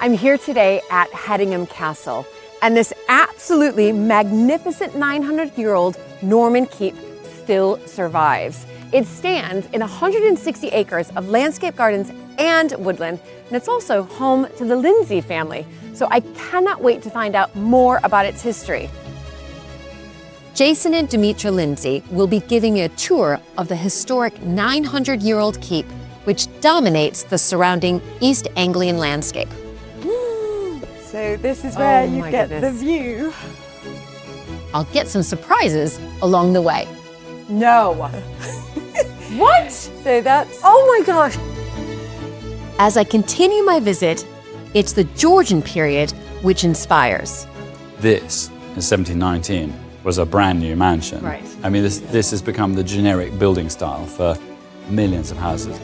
I'm here today at Hedingham Castle, and this absolutely magnificent 900-year-old Norman keep still survives. It stands in 160 acres of landscape gardens and woodland, and it's also home to the Lindsay family. So I cannot wait to find out more about its history. Jason and Demetra Lindsay will be giving you a tour of the historic 900-year-old keep, which dominates the surrounding East Anglian landscape. So this is where you get the view. I'll get some surprises along the way. No. What? So that's... Oh my gosh. As I continue my visit, it's the Georgian period which inspires. This, in 1719, was a brand new mansion. Right. I mean, this has become the generic building style for millions of houses.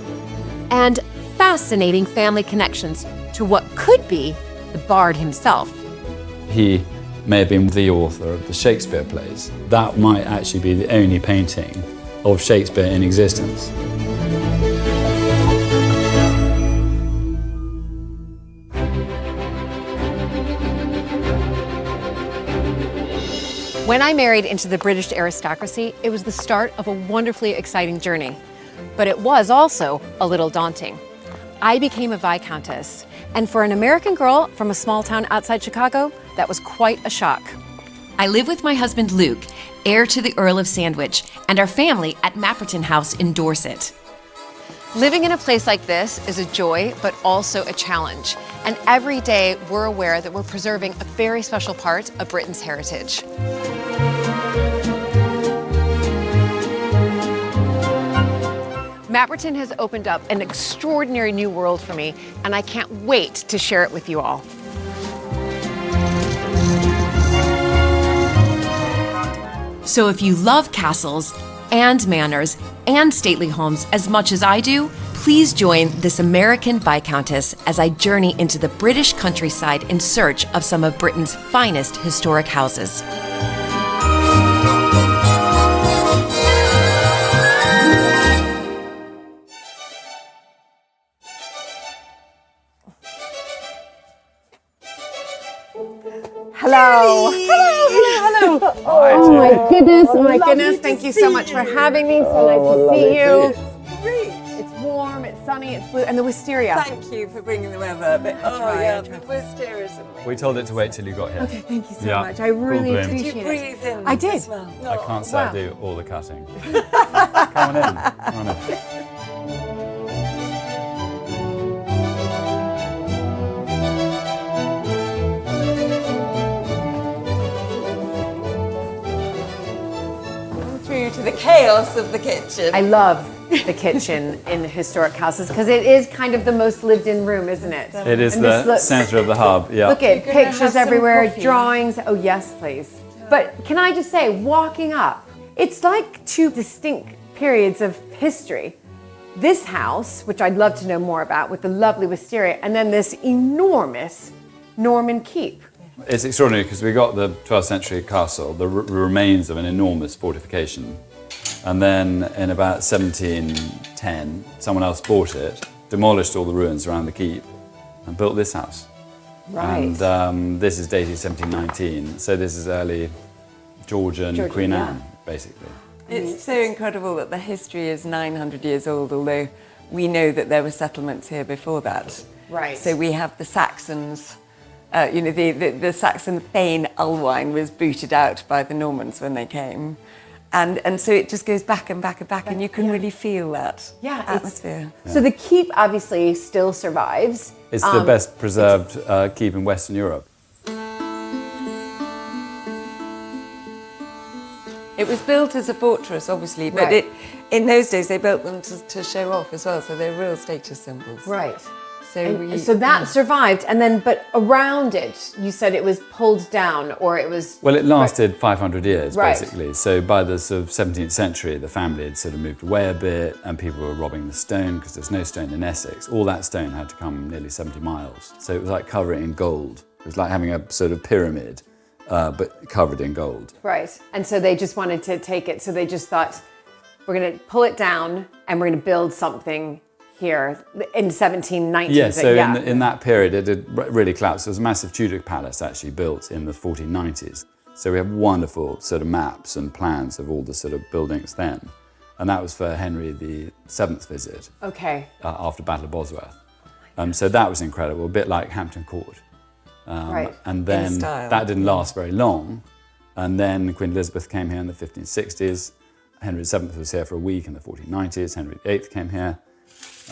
And fascinating family connections to what could be the bard himself. He may have been the author of the Shakespeare plays. That might actually be the only painting of Shakespeare in existence. When I married into the British aristocracy, it was the start of a wonderfully exciting journey. But it was also a little daunting. I became a Viscountess, and for an American girl from a small town outside Chicago, that was quite a shock. I live with my husband Luke, heir to the Earl of Sandwich, and our family at Mapperton House in Dorset. Living in a place like this is a joy, but also a challenge. And every day we're aware that we're preserving a very special part of Britain's heritage. Mapperton has opened up an extraordinary new world for me, and I can't wait to share it with you all. So if you love castles and manors and stately homes as much as I do, please join this American Viscountess as I journey into the British countryside in search of some of Britain's finest historic houses. Hello. Hello. Oh my goodness. Thank you so much for having me. So nice to see you. It's warm, it's sunny, it's blue, and the wisteria. Thank you for bringing the weather. The wisteria is amazing. We told it to wait till you got here. Okay, thank you so much. I really appreciate it. Did you breathe in? I did. I can't say I do all the cutting. Come on in. Come on in. To the chaos of the kitchen. I love the kitchen in historic houses because it is kind of the most lived in room, isn't it? It is the center of the hub, yeah. Look at pictures everywhere, drawings. Oh, yes, please. But can I just say, walking up, it's like two distinct periods of history. This house, which I'd love to know more about, with the lovely wisteria, and then this enormous Norman keep. It's extraordinary because we got the 12th century castle, the remains of an enormous fortification. And then in about 1710, someone else bought it, demolished all the ruins around the keep, and built this house. Right. And this is dated 1719, so this is early Georgian Queen Anne, basically. It's so incredible that the history is 900 years old, although we know that there were settlements here before that. Right. So we have the Saxons. The Saxon Thane Ulwine was booted out by the Normans when they came. And so it just goes back and back and back, and you can really feel that atmosphere. So the keep obviously still survives. It's the best preserved keep in Western Europe. It was built as a fortress, obviously, but in those days they built them to show off as well, so they're real status symbols. Right. So that survived, and then, but around it, you said it was pulled down, or it was... Well, it lasted 500 years, basically. So by the sort of 17th century, the family had sort of moved away a bit, and people were robbing the stone, because there's no stone in Essex. All that stone had to come nearly 70 miles. So it was like covering in gold. It was like having a sort of pyramid, but covered in gold. Right, and so they just wanted to take it, so they just thought, we're going to pull it down, and we're going to build something here in 1719. Yeah, so in that period it did really collapse. There was a massive Tudor palace actually built in the 1490s. So we have wonderful sort of maps and plans of all the sort of buildings then. And that was for Henry VII's visit. Okay. After Battle of Bosworth. So that was incredible, a bit like Hampton Court. Right. And then that didn't last very long. And then Queen Elizabeth came here in the 1560s. Henry VII was here for a week in the 1490s. Henry VIII came here.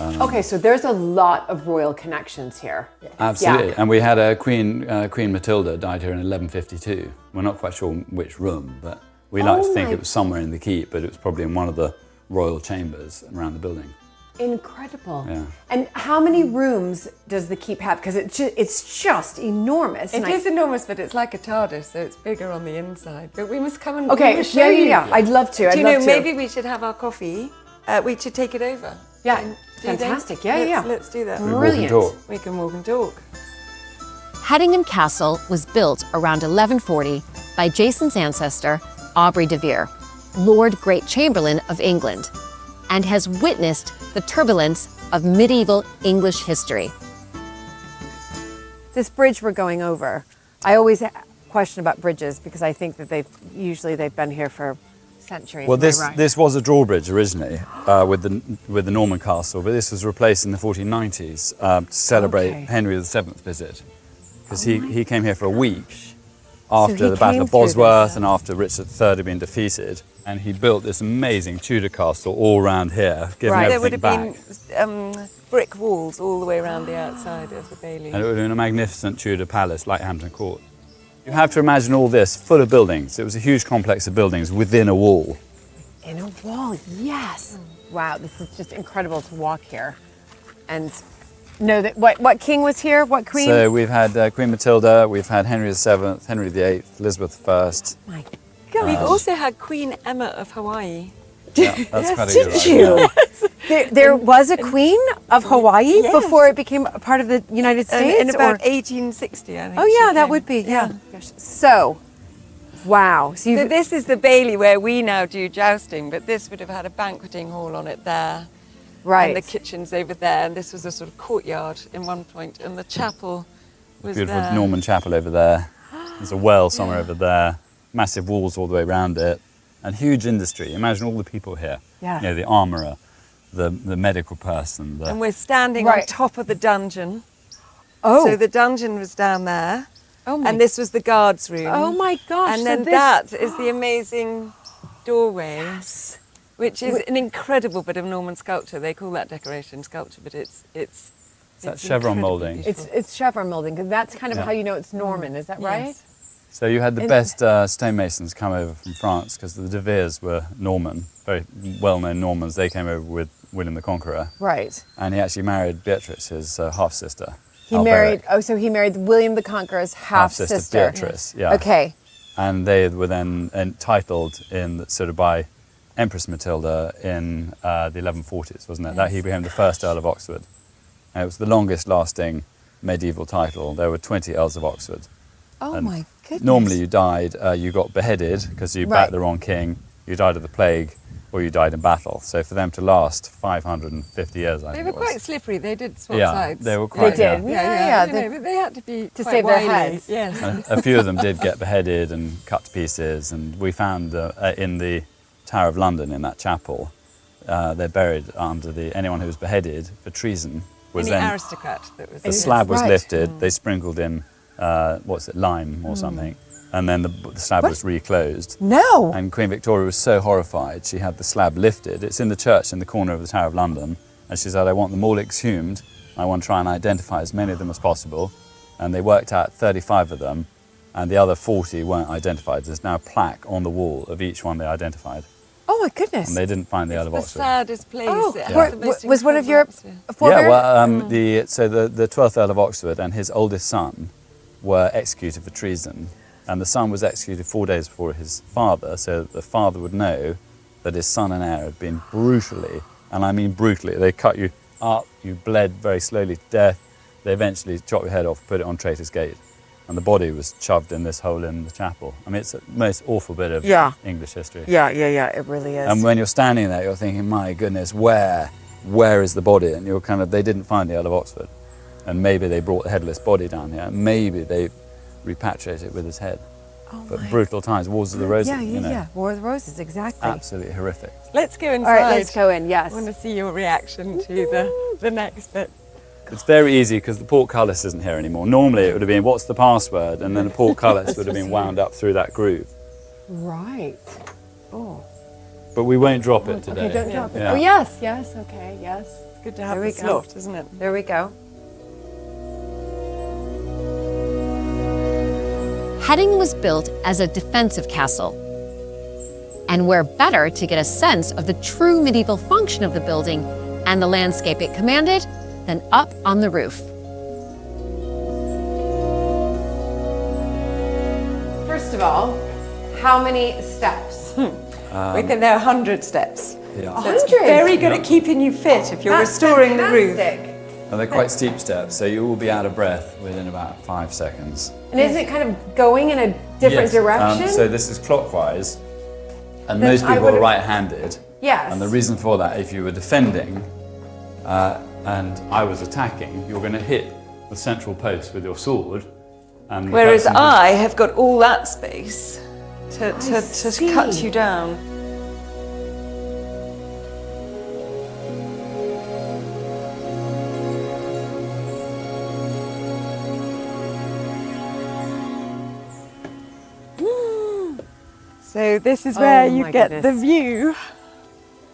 Okay, so there's a lot of royal connections here. Absolutely. Yeah. And we had a Queen Matilda died here in 1152. We're not quite sure which room, but we like to think it was somewhere in the keep, but it was probably in one of the royal chambers around the building. Incredible. Yeah. And how many rooms does the keep have? Because it's just enormous. It is enormous, but it's like a TARDIS, so it's bigger on the inside. But we must come and Okay, we must show you. yeah. I'd love to. Do you know, maybe we should have our coffee. We should take it over. Yeah, And do you think? fantastic. Yeah. Let's do that. Brilliant. We can walk and talk. Haddingham Castle was built around 1140 by Jason's ancestor, Aubrey de Vere, Lord Great Chamberlain of England, and has witnessed the turbulence of medieval English history. This bridge we're going over, I always question about bridges because I think that they've been here for centuries. Well, this was a drawbridge originally with the Norman castle, but this was replaced in the 1490s to celebrate Henry VII's visit, because he came here for a week after the Battle of Bosworth and after Richard III had been defeated, and he built this amazing Tudor castle all around here, giving everything back. There would have been brick walls all the way around the outside of the Bailey. And it would have been a magnificent Tudor palace like Hampton Court. You have to imagine all this full of buildings. It was a huge complex of buildings within a wall. In a wall, yes. Wow, this is just incredible to walk here. And know that what king was here? What queen? So we've had Queen Matilda, we've had Henry VII, Henry VIII, Elizabeth I. My God. We've also had Queen Emma of Hawaii. Yeah, that's quite a good Did you? There was a queen of Hawaii before it became a part of the United States? In about 1860, I think. Oh yeah, that would be, yeah. So, wow. So this is the Bailey where we now do jousting, but this would have had a banqueting hall on it there. Right. And the kitchen's over there, and this was a sort of courtyard in one point, and the chapel was Beautiful there. Norman chapel over there. There's a well somewhere over there. Massive walls all the way around it. And huge industry. Imagine all the people here. Yeah. You know, the armourer, the medical person. And we're standing on top of the dungeon. Oh. So the dungeon was down there. Oh my. And this was the guards' room. Oh my gosh. And then that is the amazing doorway. Yes. Which is an incredible bit of Norman sculpture. They call that decoration sculpture, but it's that chevron moulding. It's chevron molding, because that's kind of how you know it's Norman, is that right? Yes. So you had the best stonemasons come over from France, because the De Veres were Norman, very well-known Normans. They came over with William the Conqueror. Right. And he actually married Beatrice, his half-sister. He married William the Conqueror's half-sister. Beatrice, yeah. Okay. And they were then entitled by Empress Matilda in the 1140s, wasn't it? Yes. That he became the first Earl of Oxford. And it was the longest lasting medieval title. There were 20 Earls of Oxford. Oh and my goodness. Normally you died, you got beheaded because you backed the wrong king, you died of the plague, or you died in battle. So for them to last 550 years, I think they were quite slippery. They did swap sides. They were quite. They did. Yeah. But they had to be to quite save wily. their heads. Yes. And a few of them did get beheaded and cut to pieces. And we found in the Tower of London, in that chapel, they're buried under anyone who was beheaded for treason was Any then aristocrat that was. the slab was lifted. They sprinkled in lime or something, and then the slab was reclosed. No. And Queen Victoria was so horrified, she had the slab lifted. It's in the church in the corner of the Tower of London, and she said, "I want them all exhumed. I want to try and identify as many of them as possible." And they worked out 35 of them, and the other 40 weren't identified. There's now a plaque on the wall of each one they identified. Oh my goodness. And they didn't find the Earl of the Oxford. saddest place. Was one of your forebears? Yeah, well, the 12th Earl of Oxford and his oldest son were executed for treason. And the son was executed 4 days before his father, so that the father would know that his son and heir had been brutally, and I mean brutally, they cut you up, you bled very slowly to death. They eventually chopped your head off, put it on Traitor's Gate, and the body was shoved in this hole in the chapel. I mean, it's the most awful bit of English history. Yeah, it really is. And when you're standing there, you're thinking, my goodness, where where is the body? And you're kind of, they didn't find the Earl of Oxford. And maybe they brought the headless body down here. Maybe they repatriated it with his head. Oh But my. brutal times, Wars of the Roses, Yeah, you know. yeah. War of the Roses, exactly. Absolutely horrific. Let's go All inside. right, let's go in. Yes. I want to see your reaction to the next bit. It's very easy because the portcullis isn't here anymore. Normally it would have been, what's the password? And then the portcullis would have been wound up through that groove. Right. Oh. But we won't drop it today. Okay, don't drop it. Yeah. Oh yes, yes. Okay, yes. It's good to have There we the go. slot, isn't it? There we go. Heading was built as a defensive castle. And where better to get a sense of the true medieval function of the building and the landscape it commanded than up on the roof. First of all, how many steps? We think there are 100 steps. Yeah. So it's 100? very good at keeping you fit if you're restoring the roof. And they're quite steep steps, so you will be out of breath within about 5 seconds. And isn't it kind of going in a different Yes, direction? so this is clockwise, and Then most I people are would've- right-handed. Yes. And the reason for that, if you were defending and I was attacking, you're going to hit the central post with your sword. And the Whereas person I have got all that space to see. cut you down. So this is where you my get goodness. the view.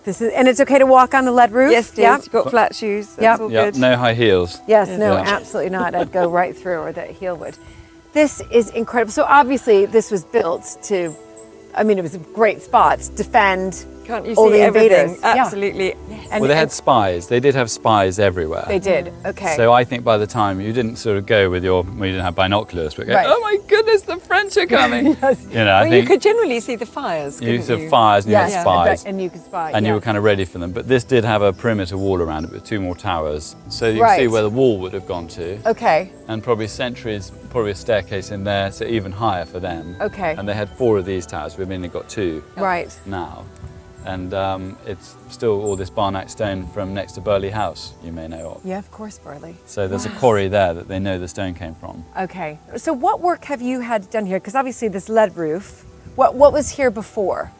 This is, and it's okay to walk on the lead roof? Yes, dear. You've got flat shoes. That's Yep. all Yeah, good. no high heels. Yes, no, Yeah. absolutely not. I'd go right through, or that heel would. This is incredible. So obviously this was built to, I mean, it was a great spot to defend Can't you all see the everything? invaders. Yeah. Absolutely. And, Well, they had and spies. They did have spies everywhere. they did, okay. So I think by the time you didn't sort of go with your, well, you didn't have binoculars, but go, Right. oh my goodness, the French are coming. Yes. You know, I Well, think you could generally see the fires, you couldn't sort you? of fires and you Yes, had spies. and you could spy. And you yes. were kind of ready for them. But this did have a perimeter wall around it with 2 more towers. So you can Right. see where the wall would have gone to. Okay, And probably sentries, probably a staircase in there, so even higher for them. Okay. And they had 4 of these towers. We've only got 2 right. now. And it's still all this Barnack stone from next to Burley House, you may know of. Yeah, of course, Burley. So there's a quarry there that they know the stone came from. Okay, so what work have you had done here? Because obviously this lead roof, what was here before?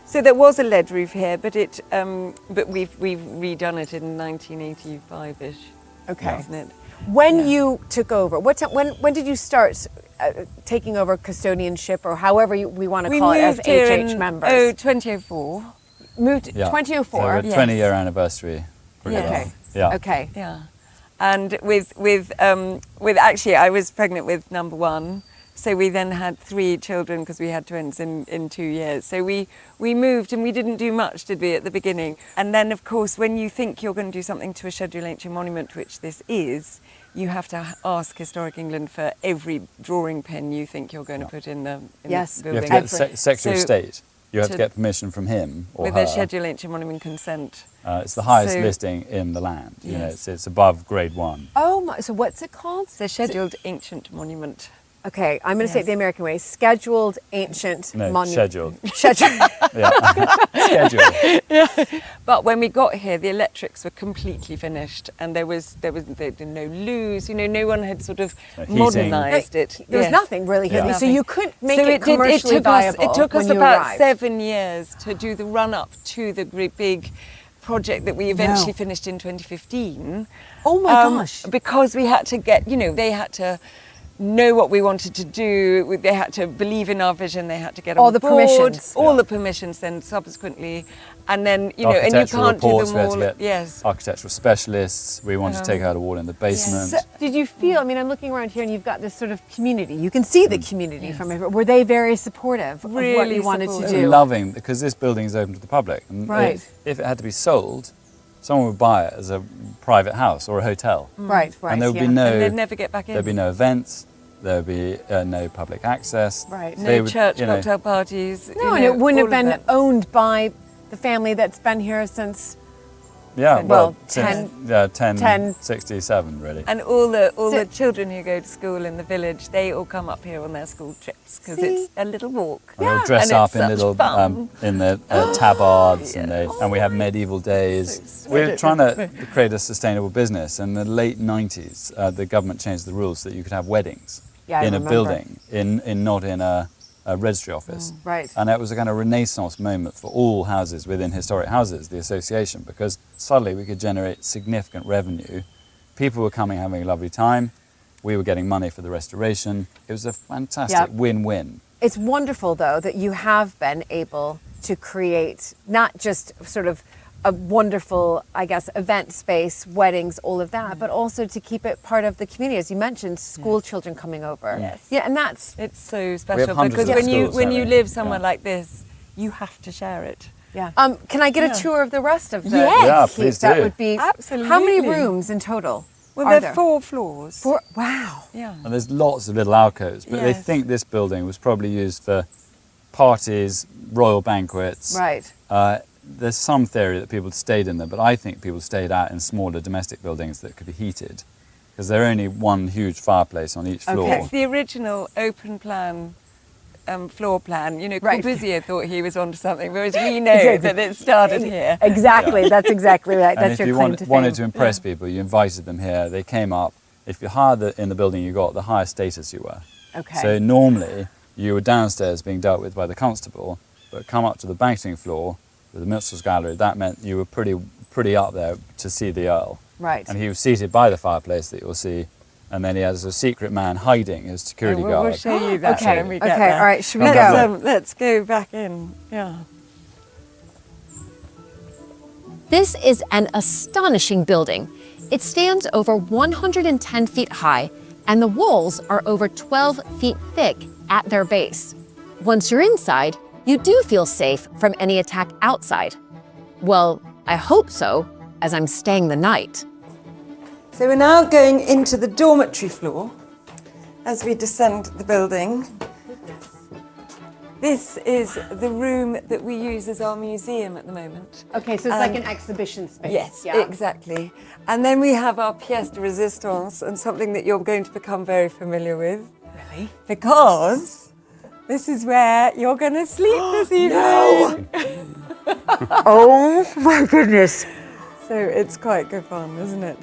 So there was a lead roof here, but we've redone it in 1985-ish. Okay. Isn't it? When you took over, when did you start taking over custodianship, or however we want to call it, as here HH in members? 2004. Moved Yeah. 2004. So a Yes. 20-year anniversary. Pretty Yes. well. Okay. Yeah. Okay. Yeah, and with actually, I was pregnant with number 1, so we then had 3 children because we had twins in 2 years. So we moved and we didn't do much, did we, at the beginning? And then, of course, when you think you're going to do something to a Scheduled Ancient Monument, which this is, you have to ask Historic England for every drawing pin you think you're going to put in the Yes. You have building. to get the Secretary of So State. You have to to- get permission from him or with her. a Scheduled Ancient Monument consent. It's the highest So- listing in the land. You know, Yes. it's above grade 1. Oh my! So what's it called? It's a Scheduled Ancient Monument. Okay, I'm going to say it Yes. the American way: scheduled ancient No, monument. scheduled. Scheduled. Yeah. Schedule. But when we got here, the electrics were completely finished, and there was no loos. You know, no one had sort of No heating. modernised it. There was Yes. nothing really here, Yeah. so you couldn't make So it commercially took viable. Us, it took us when you about arrived. 7 years to do the run up to the big project that we eventually No. finished in 2015. Oh my gosh! Because we had to get, they had to know what we wanted to do. They had to believe in our vision. They had to get All on the board, permissions. all Yeah. the permissions. Then subsequently, and then and you Architectural can't do reports, them we had all. to get Yes. architectural specialists. We wanted to take out a wall in the basement. So, did you feel? I mean, I'm looking around here, and you've got this sort of community. You can see the community from everywhere. Were they very supportive of what Really you wanted to supportive. do? Loving, because this building is open to the public. And Right. if it had to be sold, someone would buy it as a private house or a hotel. Right, right. And there would yeah. be no, And they'd never get back in. there'd be no events. There would be no public access. Right. No They would, church you know, cocktail parties. No, and it wouldn't have all of been that. owned by the family that's been here since Yeah, Well, since- 10 1067 really. And all the children who go to school in the village, they all come up here on their school trips because it's a little walk. And they'll dress And up it's in such little fun. in the tabards, and we have medieval days. We're trying to create a sustainable business. In the late 90s, the government changed the rules so that you could have weddings Yeah, I in a remember. building, not in a registry office. Right. And it was a kind of renaissance moment for all houses within historic houses, the association, because suddenly we could generate significant revenue. People were coming, having a lovely time. We were getting money for the restoration. It was a fantastic win-win. It's wonderful, though, that you have been able to create not just sort of a wonderful, I guess, event space, weddings, all of that, but also to keep it part of the community. As you mentioned, school children coming over. Yes. Yeah, and that's... It's so special hundreds because of when you schools when you having- live somewhere like this, you have to share it. Yeah. Can I get a tour of the rest of the Yes. Yeah, keep? please That do. would be... Absolutely. How many rooms in total Well, are there are 4 floors. Wow. Yeah. And there's lots of little alcoves, but they Yes. think this building was probably used for parties, royal banquets. Right. There's some theory that people stayed in there, but I think people stayed out in smaller domestic buildings that could be heated, because there are only one huge fireplace on each floor. It's the original open plan floor plan. You know, Right. Corbusier thought he was onto something, whereas we know that it started here. Exactly. That's exactly right. And That's if your you claim to wanted fame. to impress people, you invited them here, they came up. If you hired in the building you got, the higher status you were. Okay. So normally you were downstairs being dealt with by the constable, but come up to the banqueting floor with the minstrels gallery, that meant you were pretty up there to see the Earl. Right. And he was seated by the fireplace that you'll see, and then he has a secret man hiding as security We'll guard. show you that Okay, when we get okay, there. all right, should we Let's, go? let's go back in. Yeah. This is an astonishing building. It stands over 110 feet high, and the walls are over 12 feet thick at their base. Once you're inside, you do feel safe from any attack outside. Well, I hope so, as I'm staying the night. So we're now going into the dormitory floor as we descend the building. This is the room that we use as our museum at the moment. Okay, so it's like an exhibition space. Yes, exactly. And then we have our pièce de résistance, and something that you're going to become very familiar with. Really? Because this is where you're going to sleep this evening. Oh my goodness. So it's quite good fun, isn't it?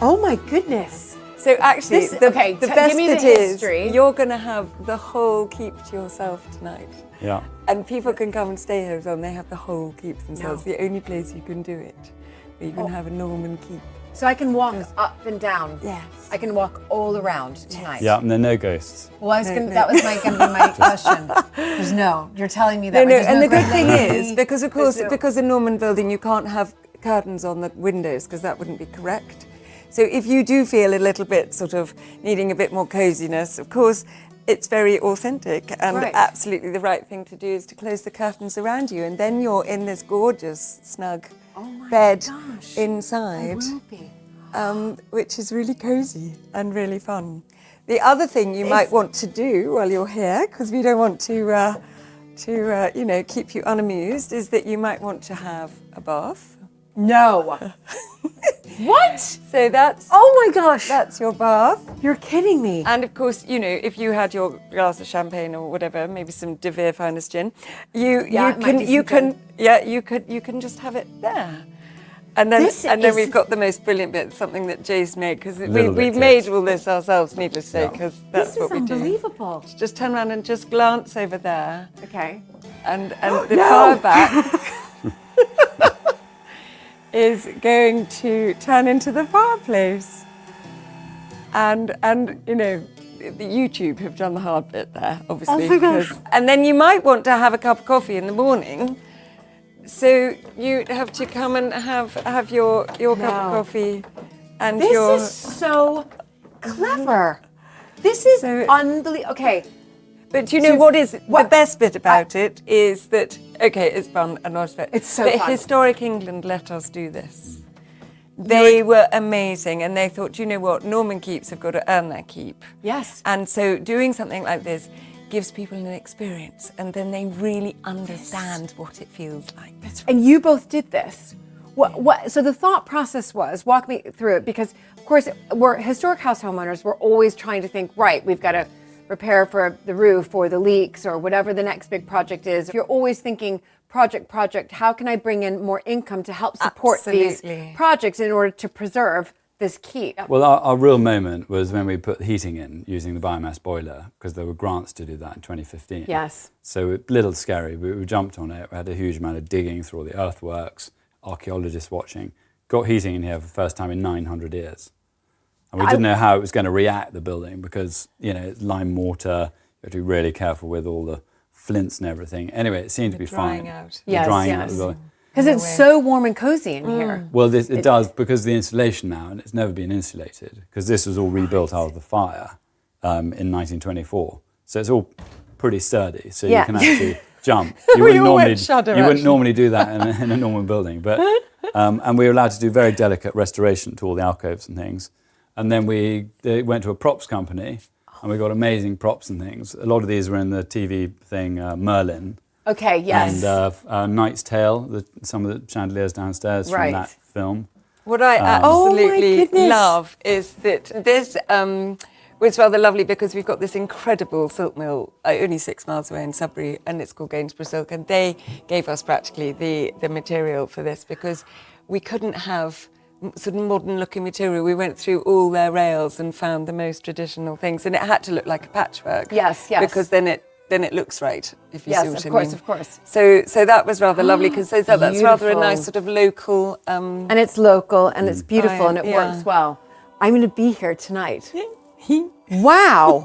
Oh my goodness. So actually, This- the okay, best give me the bit is history. you're going to have the whole keep to yourself tonight. Yeah. And people can come and stay here as well, and they have the whole keep themselves. The only place you can do it, where you can have a Norman keep. So I can walk up and down. Yes. I can walk all around tonight. Yeah, and there are no ghosts. Well, that was going to be my question. There's no. You're telling me that. No, there's and the good great thing lady. is, because of course, There's no- because a Norman building, you can't have curtains on the windows because that wouldn't be correct. So if you do feel a little bit sort of needing a bit more coziness, of course, it's very authentic and Right. absolutely the right thing to do is to close the curtains around you, and then you're in this gorgeous, snug bed gosh. inside, Will be. which is really cozy and really fun. The other thing you might want to do while you're here, because we don't want to keep you unamused, is that you might want to have a bath. No. What? So that's Oh my gosh. that's your bath. You're kidding me. And of course, if you had your glass of champagne or whatever, maybe some De Vere finest gin, you can just have it there. And then This is- we've got the most brilliant bit, something that Jay's made, because Little bit we've made tips. all this ourselves, needless to say, Yeah. because that's This is what we do. unbelievable. Just turn around and just glance over there, Okay. and the fire back is going to turn into the fireplace. And the YouTube have done the hard bit there, obviously. Oh my gosh. And then you might want to have a cup of coffee in the morning. So you have to come and have your cup of coffee and This your. is so clever. This is So- unbelievable. Okay. But you know the best bit about it is that it's fun and not fair. It's so but fun. Historic England let us do this. They were amazing, and they thought, you know what, Norman keeps have got to earn their keep. Yes. And so doing something like this gives people an experience, and then they really understand what it feels like. And you both did this So the thought process was, walk me through it, because of course we're historic house homeowners. We're always trying to think, right, we've got to prepare for the roof or the leaks or whatever the next big project is. You're always thinking project, how can I bring in more income to help support these projects in order to preserve this keep? Well, our real moment was when we put heating in using the biomass boiler, because there were grants to do that in 2015. Yes. So a little scary, but we jumped on it. We had a huge amount of digging through all the earthworks, archaeologists watching, got heating in here for the first time in 900 years. And we didn't know how it was going to react, the building, because, it's lime mortar. You have to be really careful with all the flints and everything. Anyway, it seemed to be fine. Drying out the building. Because it's so warm and cozy in here. Well, it does, because of the insulation now, and it's never been insulated, because this was all rebuilt out of the fire in 1924. So it's all pretty sturdy, so you can actually jump. You wouldn't normally do that in a normal building. But and we were allowed to do very delicate restoration to all the alcoves and things. And then they went to a props company, and we got amazing props and things. A lot of these were in the TV thing, Merlin. Okay, yes. And Knight's Tale, some of the chandeliers downstairs from that film. What I absolutely love is that this was rather lovely, because we've got this incredible silk mill only 6 miles away in Sudbury, and it's called Gainsborough Silk, and they gave us practically the material for this, because we couldn't have sort of modern looking material. We went through all their rails and found the most traditional things, and it had to look like a patchwork. Yes. Because then it looks right, if you see what I mean. Yes, of course. So that was rather lovely, because that's rather a nice sort of local... and it's local, and it's beautiful, and it works well. I'm going to be here tonight. Wow.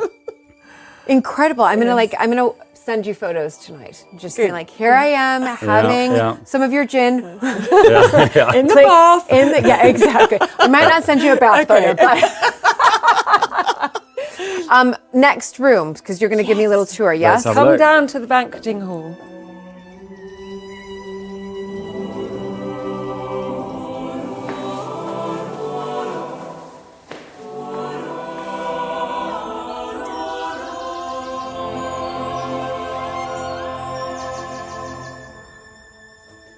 Incredible. I'm going to send you photos tonight. Just being like, here I am having some of your gin. In the bath. Exactly. I might not send you a bath photo, but... next room, because you're going to give me a little tour, yes? Come down to the banqueting hall.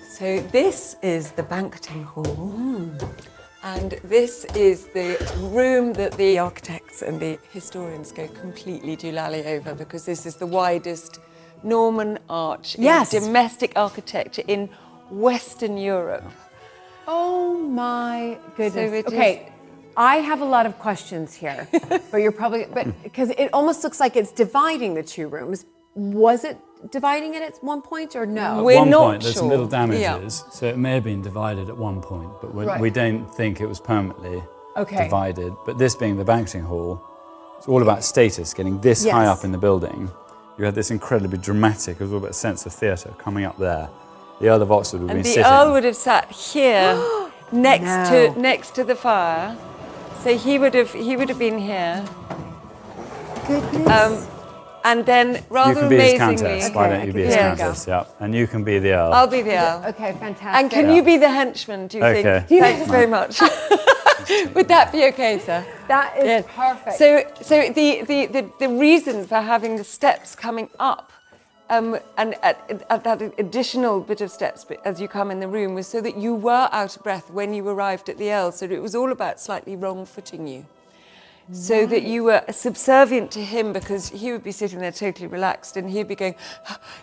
So this is the banqueting hall. And this is the room that the architects and the historians go completely doolally over, because this is the widest Norman arch in domestic architecture in Western Europe. Oh my goodness. Okay, I have a lot of questions here, but because it almost looks like it's dividing the two rooms. Was it dividing it at one point or no? At one point, there's some little damages, so it may have been divided at one point, but we don't think it was permanently divided. But this being the banqueting hall, it's all about status, getting this high up in the building. You had this incredibly dramatic, it was all about a sense of theatre coming up there. The Earl of Oxford would have been sitting. And the Earl would have sat here next to the fire. So he would have been here. Goodness. And then, rather amazingly... You can be his countess. Why don't you be his countess? Yeah. And you can be the Earl. I'll be the Earl. Okay, fantastic. And can you be the henchman, do you think? Thanks very much. Would that be okay, sir? That is perfect. So the reason for having the steps coming up and at that additional bit of steps as you come in the room was so that you were out of breath when you arrived at the Earl. So it was all about slightly wrong-footing you. So that you were subservient to him, because he would be sitting there totally relaxed and he'd be going,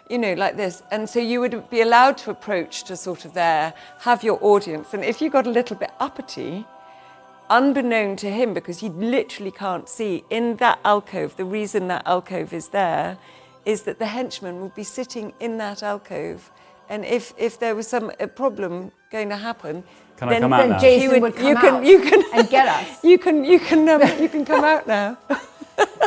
like this. And so you would be allowed to approach to sort of there, have your audience. And if you got a little bit uppity, unbeknown to him, because he literally can't see, in that alcove, the reason that alcove is there is that the henchman would be sitting in that alcove. And if there was some problem going to happen, then Jason would come out and get us. You can come out now.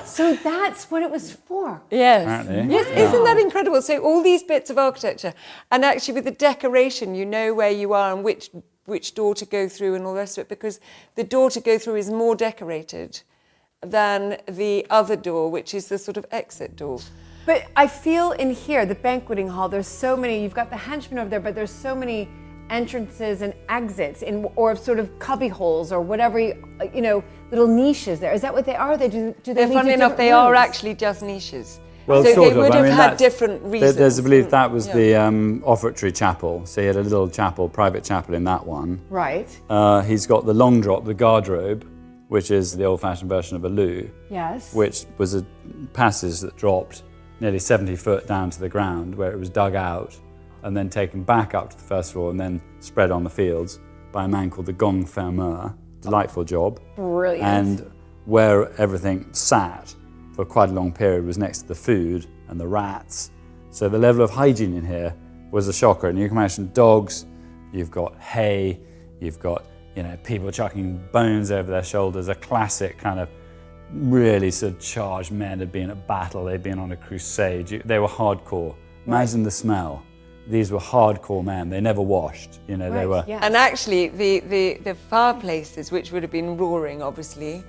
So that's what it was for. Yes. Yes. Isn't that incredible? So all these bits of architecture, and actually with the decoration, you know where you are and which door to go through and all the rest of it, because the door to go through is more decorated than the other door, which is the sort of exit door. But I feel in here, the banqueting hall, there's so many, you've got the henchmen over there, but there's so many entrances and exits or sort of cubby holes or whatever, little niches there. Is that what they are? Funny enough, they are actually just niches. Well, so sort they of. would I have mean, had different reasons. There's a belief that was the offertory chapel. So he had a little chapel, private chapel in that one. Right. He's got the long drop, the garderobe, which is the old-fashioned version of a loo. Yes. Which was a passage that dropped nearly 70 foot down to the ground, where it was dug out and then taken back up to the first floor and then spread on the fields by a man called the gong fermeur. Delightful job. Brilliant. And where everything sat for quite a long period was next to the food and the rats. So the level of hygiene in here was a shocker. And you can imagine dogs, you've got hay, you've got people chucking bones over their shoulders, a classic kind of really sort of charged men had been at battle, they'd been on a crusade. They were hardcore. Imagine the smell. These were hardcore men. They never washed. They were. Yes. And actually, the fireplaces, which would have been roaring, obviously,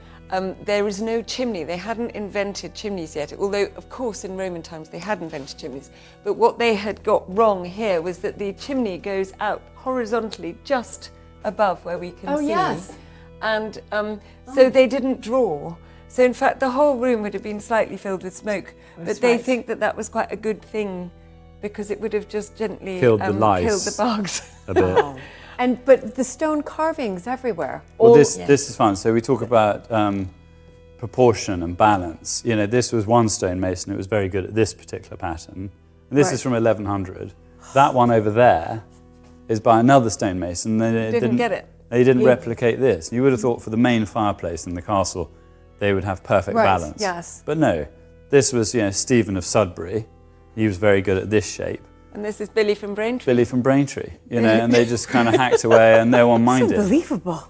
there is no chimney. They hadn't invented chimneys yet, although, of course, in Roman times they had invented chimneys. But what they had got wrong here was that the chimney goes out horizontally just above where we can see. Yes. And so they didn't draw. So in fact, the whole room would have been slightly filled with smoke. But they think that that was quite a good thing because it would have just gently killed the lice, killed the bugs. a bit. But the stone carvings everywhere. Well, this is fun. So we talk about proportion and balance. This was one stonemason who was very good at this particular pattern. And this is from 1100. That one over there is by another stonemason. They didn't get it. They didn't replicate this. You would have thought for the main fireplace in the castle, they would have perfect balance. Yes. But no, this was Stephen of Sudbury. He was very good at this shape. And this is Billy from Braintree. Billy from Braintree, and they just kind of hacked away and no one minded. It's unbelievable.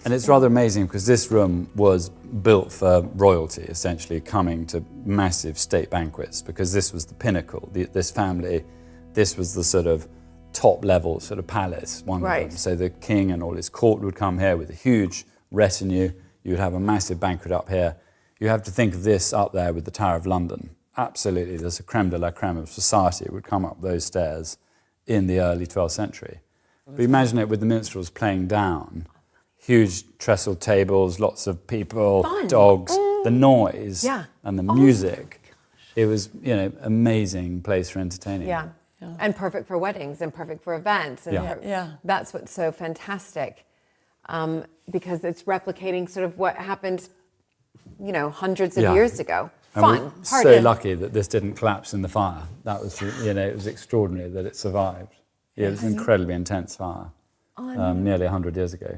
And it's rather amazing because this room was built for royalty, essentially coming to massive state banquets because this was the pinnacle. This family, this was the sort of top level sort of palace, one of them. So the king and all his court would come here with a huge retinue. You would have a massive banquet up here. You have to think of this up there with the Tower of London. Absolutely, there's a creme de la creme of society would come up those stairs in the early 12th century. But imagine it with the minstrels playing down, huge trestle tables, lots of people, dogs, the noise and the music. It was, amazing place for entertaining. Yeah. And perfect for weddings and perfect for events. And that's what's so fantastic because it's replicating sort of what happened, hundreds of years ago. Fun. And we're so lucky that this didn't collapse in the fire. That was, it was extraordinary that it survived. Yeah, it was an incredibly intense fire, nearly 100 years ago.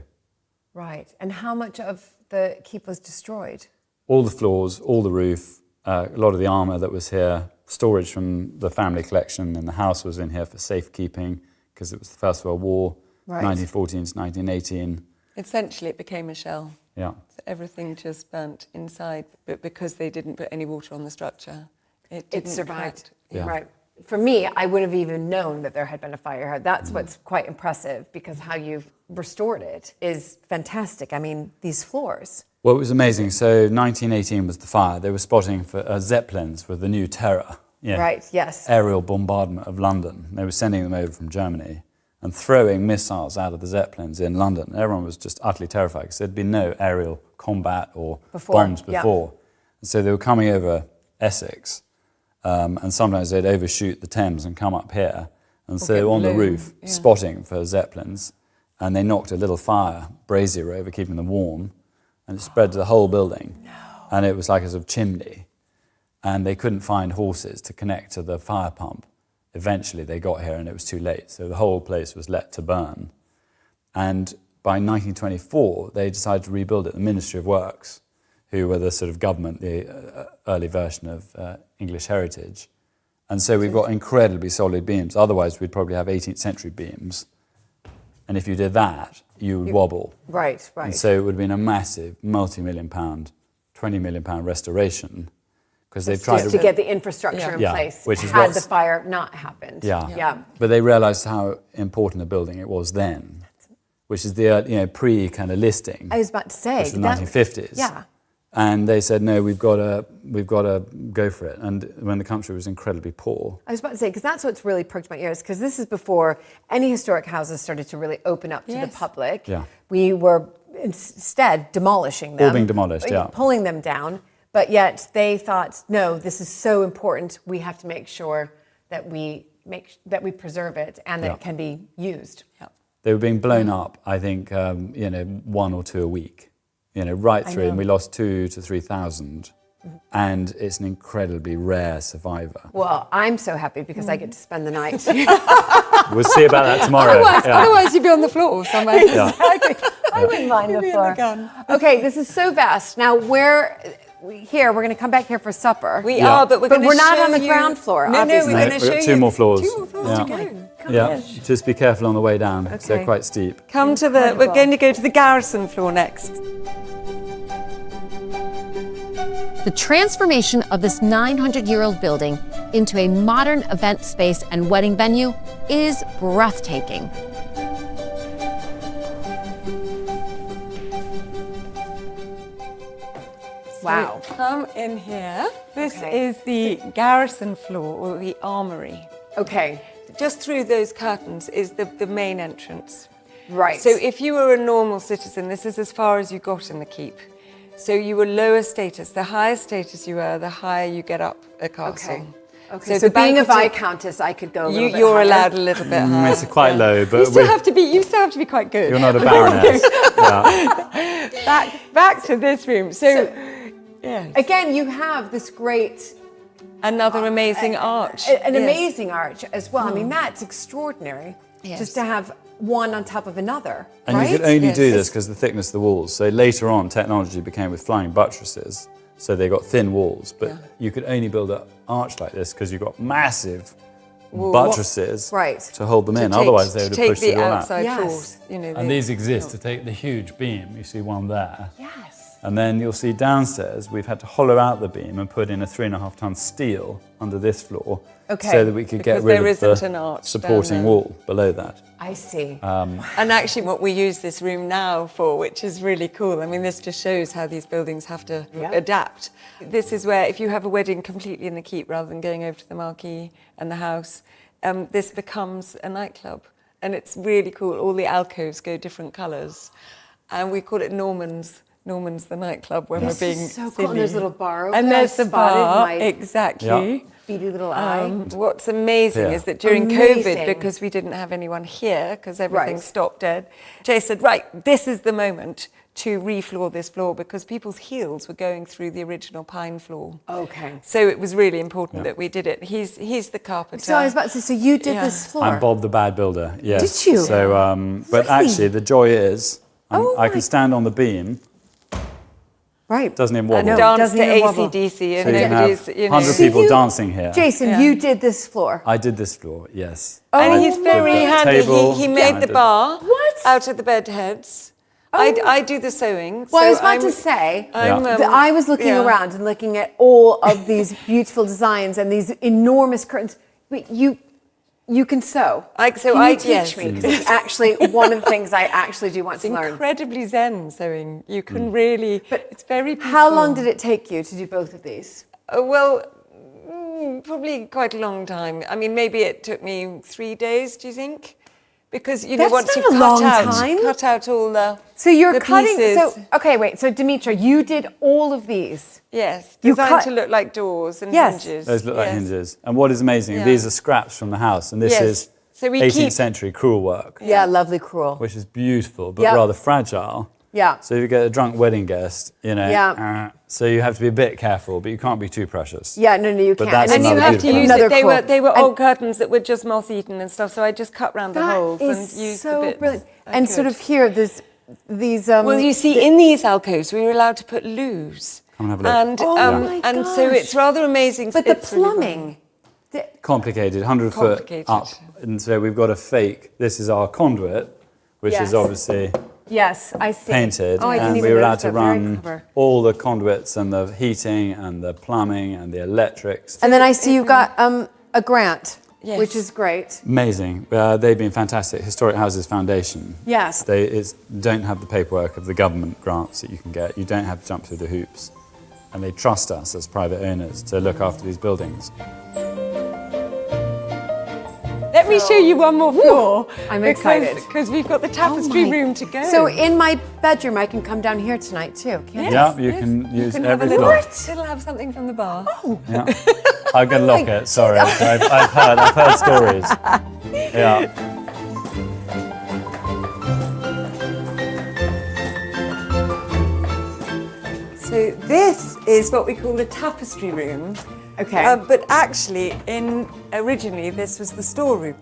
Right. And how much of the keep was destroyed? All the floors, all the roof, a lot of the armour that was here, storage from the family collection, and the house was in here for safekeeping because it was the First World War, 1914 to 1918. Essentially, it became a shell. Yeah. So everything just burnt inside, but because they didn't put any water on the structure, it survived. Yeah. Right. For me, I wouldn't have even known that there had been a fire. That's what's quite impressive because how you've restored it is fantastic. I mean, these floors. Well, it was amazing. So 1918 was the fire. They were spotting for Zeppelins with the new terror. Right, yes. Aerial bombardment of London. They were sending them over from Germany and throwing missiles out of the Zeppelins in London. Everyone was just utterly terrified because there'd been no aerial combat or bombs before. And so they were coming over Essex, and sometimes they'd overshoot the Thames and come up here. And so they were on the roof spotting for Zeppelins, and they knocked a little fire brazier over, keeping them warm, and it spread to the whole building. And it was like a sort of chimney. And they couldn't find horses to connect to the fire pump. Eventually they got here and it was too late, so the whole place was let to burn. And by 1924, they decided to rebuild it. The Ministry of Works, who were the sort of government, the early version of English heritage. And so we've got incredibly solid beams. Otherwise, we'd probably have 18th century beams. And if you did that, you would wobble. Right. And so it would have been a massive multi-million pound, £20 million restoration. Because they've tried to get the infrastructure in place, which is had the fire not happened. But they realised how important a building it was then, which is the pre kind of listing. I was about to say, which was the 1950s. Yeah. And they said, no, we've got to go for it. And when the country was incredibly poor. I was about to say, because that's what's really perked my ears, because this is before any historic houses started to really open up to the public. Yeah. We were instead demolishing them. All being demolished, pulling them down. but yet they thought, no, this is so important. We have to make sure that we preserve it and that it can be used. Yeah. They were being blown up, I think, 1 or 2 a week, right through, and we lost 2,000 to 3,000. And it's an incredibly rare survivor. Well, I'm so happy because I get to spend the night. We'll see about that tomorrow. Otherwise you'd be on the floor somewhere. Exactly. I wouldn't mind the floor. Okay, this is so vast. Now, we're going to come back here for supper. We are, but we're not on the ground floor, obviously. No, we're going to show you. 2 more floors. 2 more floors to go. Yeah, just be careful on the way down, because they're quite steep. We're going to go to the garrison floor next. The transformation of this 900-year-old building into a modern event space and wedding venue is breathtaking. Wow. So come in here. This is the garrison floor, or the armory. Okay. Just through those curtains is the main entrance. Right. So if you were a normal citizen, this is as far as you got in the keep. So you were lower status. The higher status you were, the higher you get up a castle. Okay. So being a viscountess, I could go a little bit You're higher. allowed a little bit higher. It's quite low, but you still have to be quite good. You're not a baroness. Yeah. Back to this room. So yeah. Again, you have this great... Another amazing arch. An amazing arch as well. I mean, that's extraordinary. Yes. Just to have one on top of another, And right? you could only do this because of the thickness of the walls. So later on, technology became with flying buttresses. So they got thin walls, but you could only build an arch like this because you've got massive buttresses to hold them in. Otherwise, they would have pushed it all out. Outside force, And these exist to take the huge beam. You see one there. Yes. And then you'll see downstairs, we've had to hollow out the beam and put in a 3.5-ton steel under this floor so that we could get rid of the supporting wall below that. I see. And actually what we use this room now for, which is really cool, I mean, this just shows how these buildings have to adapt. This is where, if you have a wedding completely in the keep rather than going over to the marquee and the house, this becomes a nightclub. And it's really cool. All the alcoves go different colours. And we call it Norman's the nightclub when we're being so silly. cool. And there's a little bar over and there. there's the bar, exactly. Beady little eye. What's amazing is that during COVID, because we didn't have anyone here, because everything stopped dead, Jay said, right, this is the moment to refloor this floor, because people's heels were going through the original pine floor. Okay. So it was really important that we did it. He's the carpenter. So I was about to say, so you did this floor? I'm Bob the bad builder, yes. Did you? So, but actually the joy is, I can stand on the beam. Right. Doesn't even wobble. And dance to AC/DC, and so nobody's, 100 people dancing here. Jason, you did this floor. I did this floor, yes. And he's very handy. He made the bar out of the bed heads. I do the sewing. Well, I was about to say, I was looking around and looking at all of these beautiful designs and these enormous curtains. But you can sew. Can you teach me? Because it's actually one of the things I actually do want to learn. Incredibly zen sewing. You can really, but it's very peaceful. How long did it take you to do both of these? Probably quite a long time. I mean, maybe it took me 3 days, do you think? Because That's once you cut out all the So you're the cutting. pieces. So okay, wait. So Dimitra, you did all of these. Yes, You designed cut- to look like doors and hinges. Those look like hinges. And what is amazing, these are scraps from the house, and this is So we 18th century crewel work. Yeah, lovely crewel. Which is beautiful, but rather fragile. Yeah. So if you get a drunk wedding guest, so you have to be a bit careful, but you can't be too precious. Yeah, no, you But can't. that's And you have to use another it. They were old curtains that were just moth-eaten and stuff, so I just cut round the holes and is used so the bits. brilliant. And sort of here, there's these. Well, you see, in these alcoves, we were allowed to put loos. Come and have a look. And so it's rather amazing. But the plumbing. Complicated, 100 foot up. And so we've got a fake, this is our conduit, which is obviously Yes, I see. painted. Oh, I didn't and even we were allowed notice to that. Very run clever. all the conduits and the heating and the plumbing and the electrics. And then I see you got a grant, which is great. Amazing. They've been fantastic. Historic Houses Foundation. Yes. They don't have the paperwork of the government grants that you can get. You don't have to jump through the hoops. And they trust us as private owners to look after these buildings. Let let me show you one more floor. I'm excited. Because we've got the tapestry room to go. So in my bedroom, I can come down here tonight too, can't I? Yeah, you can use every little, floor. It'll have something from the bar. Oh. Yeah. I'm going to lock it, sorry. I've heard stories. Yeah. So this is what we call the tapestry room. Okay. But actually, originally, this was the storeroom.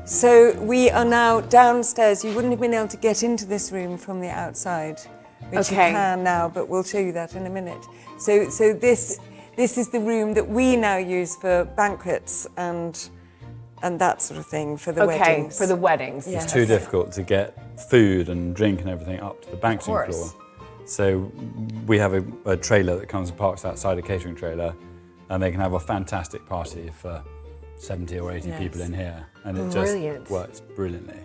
So we are now downstairs. You wouldn't have been able to get into this room from the outside, which you can now, but we'll show you that in a minute. So this is the room that we now use for banquets and that sort of thing for the weddings. For the weddings. Yes. It's too difficult to get food and drink and everything up to the banqueting floor. So we have a trailer that comes and parks outside, a catering trailer, and they can have a fantastic party for 70 or 80 people in here. And it just works brilliantly.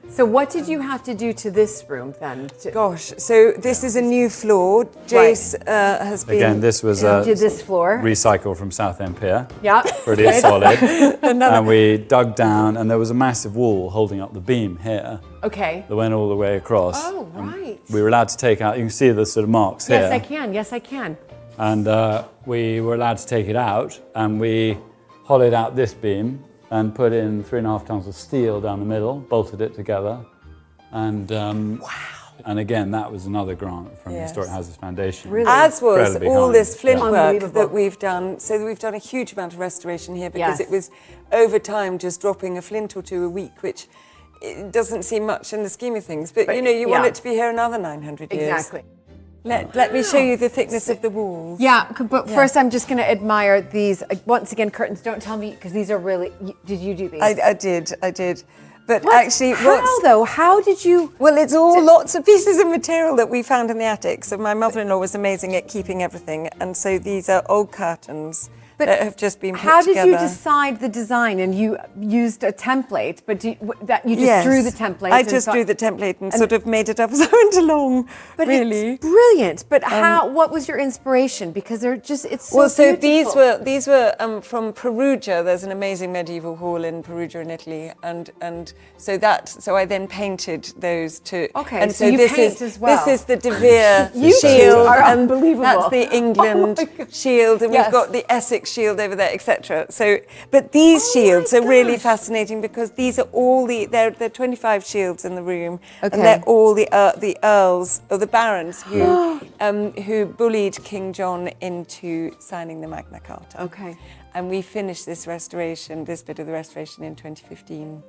So what did you have to do to this room then? Gosh, so this is a new floor. Jace has been... Again, this was did this floor recycled from Southend Pier. Yeah. Pretty solid. And we dug down, and there was a massive wall holding up the beam here. Okay. That went all the way across. Oh, right. We were allowed to take out, you can see the sort of marks here. Yes, I can. And we were allowed to take it out, and we hollowed out this beam and put in 3.5 tons of steel down the middle, bolted it together. And and again, that was another grant from the Historic Houses Foundation. Really? As was all this flint work Unbelievable. that we've done. So we've done a huge amount of restoration here because it was over time just dropping a flint or two a week, which it doesn't seem much in the scheme of things. But you know, you want it to be here another 900 years. Exactly. Let me show you the thickness of the walls. Yeah, but first I'm just going to admire these, once again, curtains. Don't tell me, because these are really, did you do these? I did. But actually, How did you? Well, it's all lots of pieces of material that we found in the attic. So my mother-in-law was amazing at keeping everything. And so these are old curtains that have just been put together. How did you decide the design? And you used a template, but you just drew the template? I just drew the template and sort of made it up as I went along. But really, it's brilliant. But what was your inspiration? Because it's so well, so beautiful. these were from Perugia. There's an amazing medieval hall in Perugia in Italy, and so I then painted those two. Okay, and so you this paint is as well. This is the De Vere You shield, are and unbelievable. that's the England shield, and we've got the Essex shield over there, etc. So, but these shields are really fascinating because these are all there are 25 shields in the room, and they're all the earls or the barons who bullied King John into signing the Magna Carta. Okay. And we finished this bit of the restoration in 2015.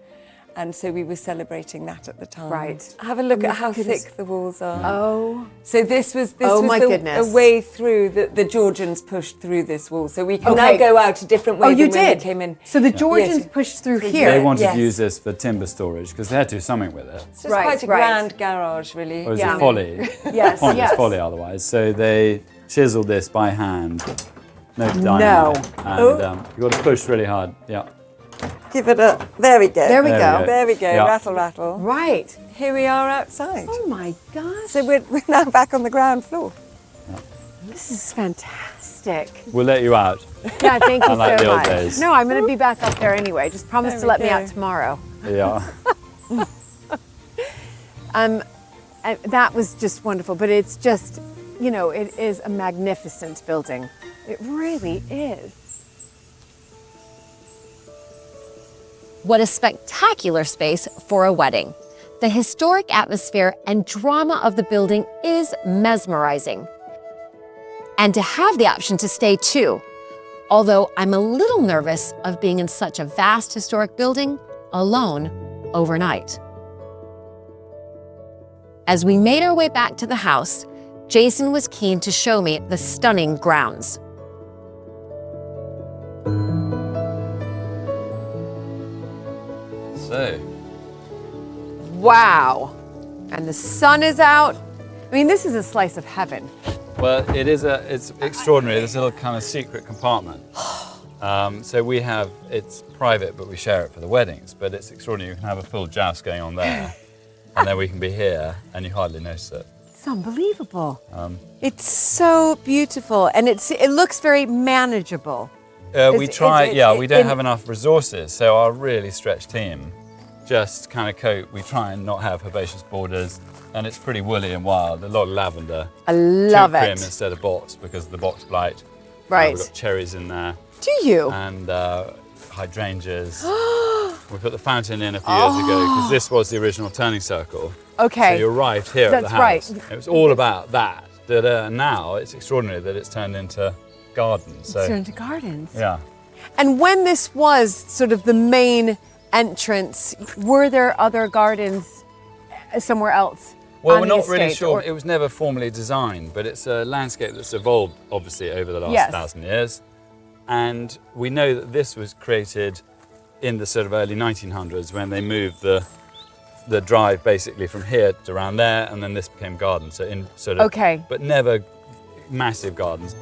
And so we were celebrating that at the time. Right. Have a look at how thick the walls are. Oh. So this was goodness. a way through the Georgians pushed through this wall. So we can now go out a different way than when we came in. So the Georgians pushed through here. They wanted to use this for timber storage because they had to do something with it. It's just quite a grand garage, really. Or was it folly? Yes. Pointless folly otherwise. So they chiseled this by hand. No dynamite. And you've got to push really hard. Yeah. Give it a... There we go. There we go. There we go. Yeah. Rattle, rattle. Right. Here we are outside. Oh my gosh. So we're now back on the ground floor. This is fantastic. We'll let you out. Yeah, thank you Unlike so the old much. days. No, I'm going to be back up there anyway. Just promise to let me out tomorrow. Yeah. And that was just wonderful. But it's just, you know, it is a magnificent building. It really is. What a spectacular space for a wedding. The historic atmosphere and drama of the building is mesmerizing. And to have the option to stay too, although I'm a little nervous of being in such a vast historic building alone overnight. As we made our way back to the house, Jason was keen to show me the stunning grounds. So. Wow. And the sun is out. I mean, this is a slice of heaven. Well, it's extraordinary, this little kind of secret compartment. So we have, it's private, but we share it for the weddings, but it's extraordinary. You can have a full joust going on there, and then we can be here, and you hardly notice it. It's unbelievable. It's so beautiful, and it looks very manageable. We try, we don't have enough resources, so our really stretched team just kind of coat. We try and not have herbaceous borders, and it's pretty woolly and wild. A lot of lavender. I love Prim it. instead of box because of the box blight. Right. We've got cherries in there. Do you? And hydrangeas. We put the fountain in a few years ago because this was the original turning circle. Okay. So you arrived here at the That's house. right. It was all about that. Now it's extraordinary that it's turned into gardens. So, Turned to gardens. yeah. And when this was sort of the main entrance, were there other gardens somewhere else? Well, on we're the not really estate, sure. or- It was never formally designed, but it's a landscape that's evolved, obviously, over the last Yes. 1,000 years. And we know that this was created in the sort of early 1900s when they moved the drive basically from here to around there, and then this became garden. So in sort of, Okay. but never massive gardens.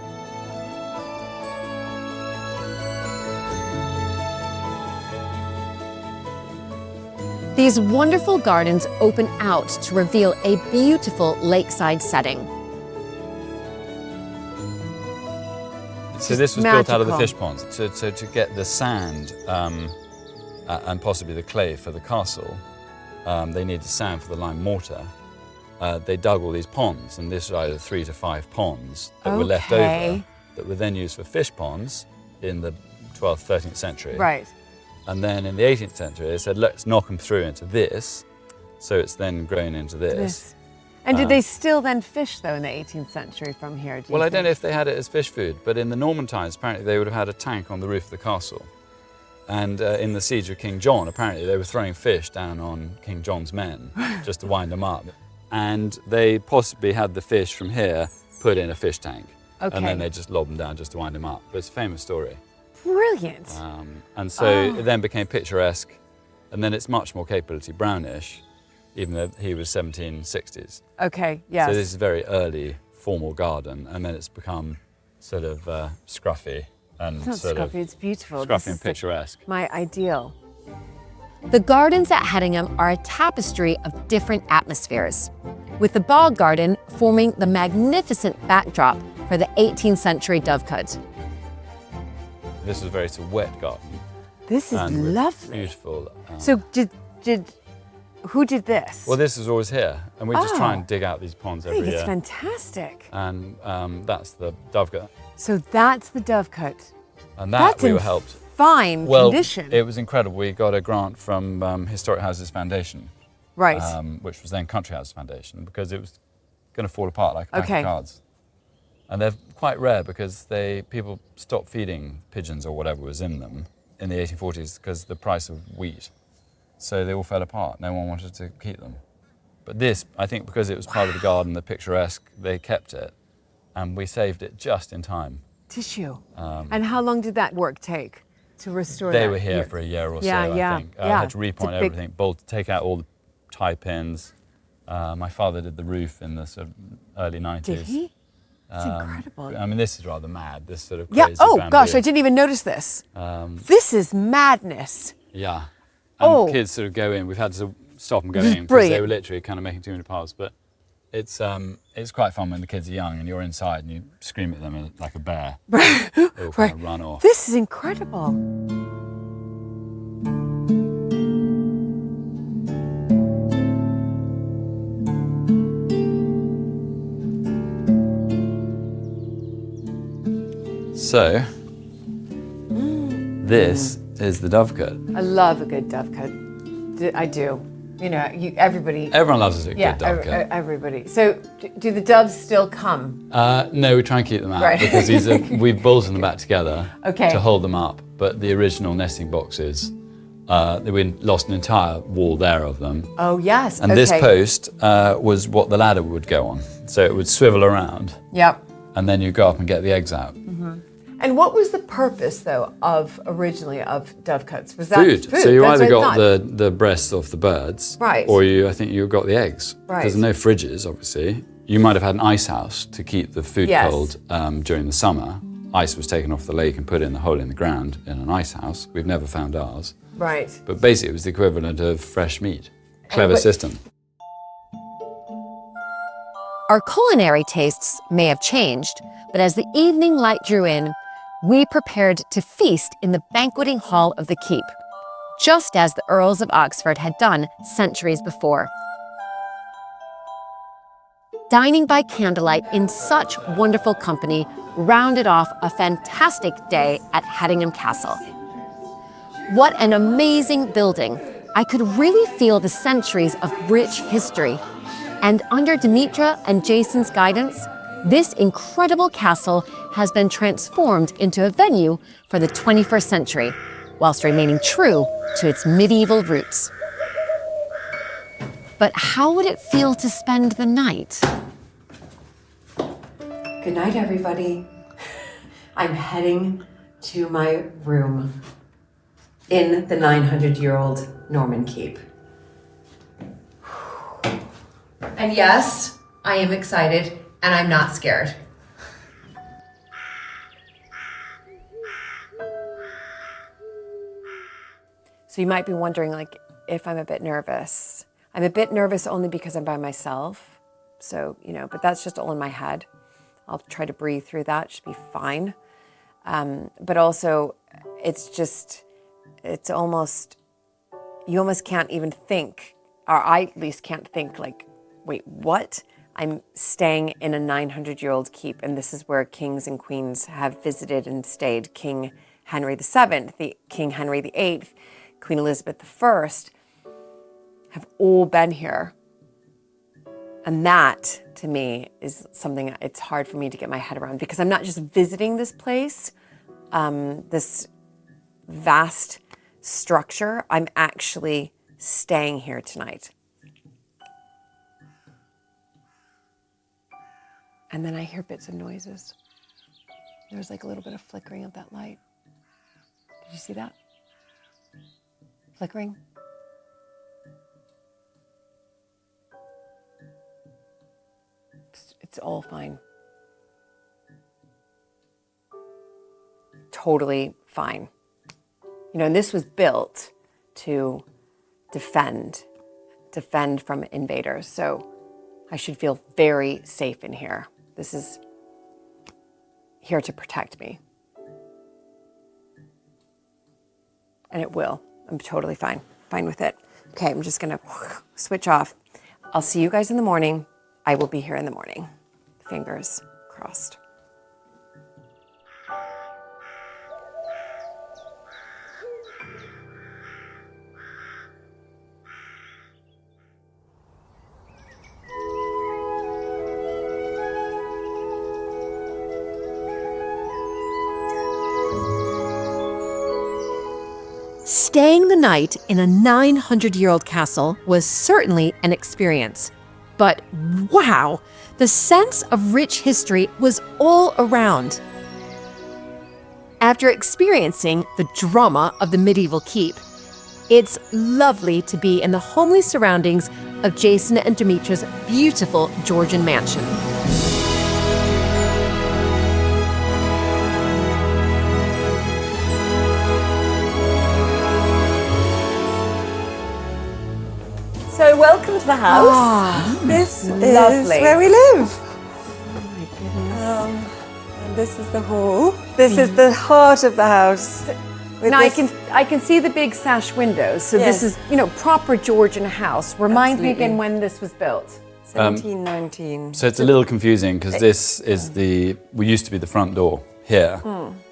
These wonderful gardens open out to reveal a beautiful lakeside setting. So this was built out of the magical. fish ponds. So to get the sand and possibly the clay for the castle, they needed sand for the lime mortar. They dug all these ponds, and this was either 3 to 5 ponds that were left Okay. over that were then used for fish ponds in the 12th, 13th century. Right. And then in the 18th century, they said, let's knock them through into this. So it's then grown into this. And did they still then fish, though, in the 18th century from here? Well, I don't know if they had it as fish food, but in the Norman times, apparently they would have had a tank on the roof of the castle. And in the siege of King John, apparently they were throwing fish down on King John's men just to wind them up. And they possibly had the fish from here put in a fish tank. Okay. And then they just lobbed them down just to wind them up. But it's a famous story. Brilliant. And so it then became picturesque. And then it's much more capability brownish, even though he was 1760s. Okay, yes. So this is a very early formal garden, and then it's become sort of scruffy and It's not sort scruffy, of it's beautiful. scruffy This and is like picturesque. my ideal. The gardens at Hedingham are a tapestry of different atmospheres, with the bog garden forming the magnificent backdrop for the 18th century dovecote. This is a very sort of wet garden. This is and with lovely. Beautiful. So who did this? Well, this is always here, and we just try and dig out these ponds I every think year. it's fantastic. And that's the dovecote. So that's the dovecote. And that That's we in were helped. fine Well, condition. it was incredible. We got a grant from Historic Houses Foundation, Right. which was then Country Houses Foundation, because it was going to fall apart like a pack Okay. of cards. And they're quite rare because people stopped feeding pigeons or whatever was in them in the 1840s because of the price of wheat. So they all fell apart. No one wanted to keep them. But this, I think because it was part of the garden, the picturesque, they kept it. And we saved it just in time. Tissue. And how long did that work take to restore They that? were here for a year or so, Yeah, I yeah, think. yeah. I had to It's repoint a big- everything, take out all the tie pins. My father did the roof in the sort of early 90s. Did he? It's incredible. I mean, this is rather mad, this sort of Yeah. crazy Oh bamboo. gosh, I didn't even notice this. This is madness. Yeah. And Oh. kids sort of go in. We've had to stop them This going is in because they brilliant. were literally kind of making too many piles. But it's quite fun when the kids are young and you're inside and you scream at them like a bear. They all kind of run off. This is incredible. So, this is the dovecote. I love a good dovecote. I do. You know, everybody. Everyone loves a good Yeah, dovecote. everybody. So, do the doves still come? No, we try and keep them out Right. because we've bolted them back together Okay. to hold them up. But the original nesting boxes, we lost an entire wall there of them. Oh yes. And okay. this post was what the ladder would go on. So it would swivel around, Yep. and then you go up and get the eggs out. And what was the purpose, though, originally of dovecotes? Was that Food. So you That's either what I got thought. the breasts off the birds, Right. or I think you got the eggs. Right. Because there's no fridges, obviously. You might have had an ice house to keep the food Yes. cold during the summer. Ice was taken off the lake and put in the hole in the ground in an ice house. We've never found ours. Right. But basically, it was the equivalent of fresh meat. Clever but- system. Our culinary tastes may have changed, but as the evening light drew in, we prepared to feast in the banqueting hall of the keep, just as the Earls of Oxford had done centuries before. Dining by candlelight in such wonderful company rounded off a fantastic day at Haddingham Castle. What an amazing building. I could really feel the centuries of rich history. And under Dimitra and Jason's guidance, this incredible castle has been transformed into a venue for the 21st century, whilst remaining true to its medieval roots. But how would it feel to spend the night? Good night, everybody. I'm heading to my room in the 900-year-old Norman keep. And yes, I am excited and I'm not scared. So you might be wondering, like, if I'm a bit nervous. I'm a bit nervous only because I'm by myself. So, but that's just all in my head. I'll try to breathe through that, it should be fine. But also, you almost can't even think, or I at least can't think, like, wait, what? I'm staying in a 900-year-old keep, and this is where kings and queens have visited and stayed. King Henry VII, King Henry VIII, Queen Elizabeth I have all been here. And that, to me, is something it's hard for me to get my head around, because I'm not just visiting this place, this vast structure, I'm actually staying here tonight. And then I hear bits of noises. There's like a little bit of flickering of that light. Did you see that? Flickering? It's all fine. Totally fine. And this was built to defend from invaders. So I should feel very safe in here. This is here to protect me. And it will. I'm totally fine with it. Okay, I'm just gonna switch off. I'll see you guys in the morning. I will be here in the morning. Fingers crossed. Staying the night in a 900-year-old castle was certainly an experience. But wow, the sense of rich history was all around. After experiencing the drama of the medieval keep, it's lovely to be in the homely surroundings of Jason and Dimitra's beautiful Georgian mansion. So welcome to the house. This is lovely. where we live. Oh my goodness. And this is the hall. This is the heart of the house. Now I can see the big sash windows. So Yes. this is, proper Georgian house. Remind me Absolutely. again when this was built. 1719. So it's a little confusing because this is we used to be the front door here.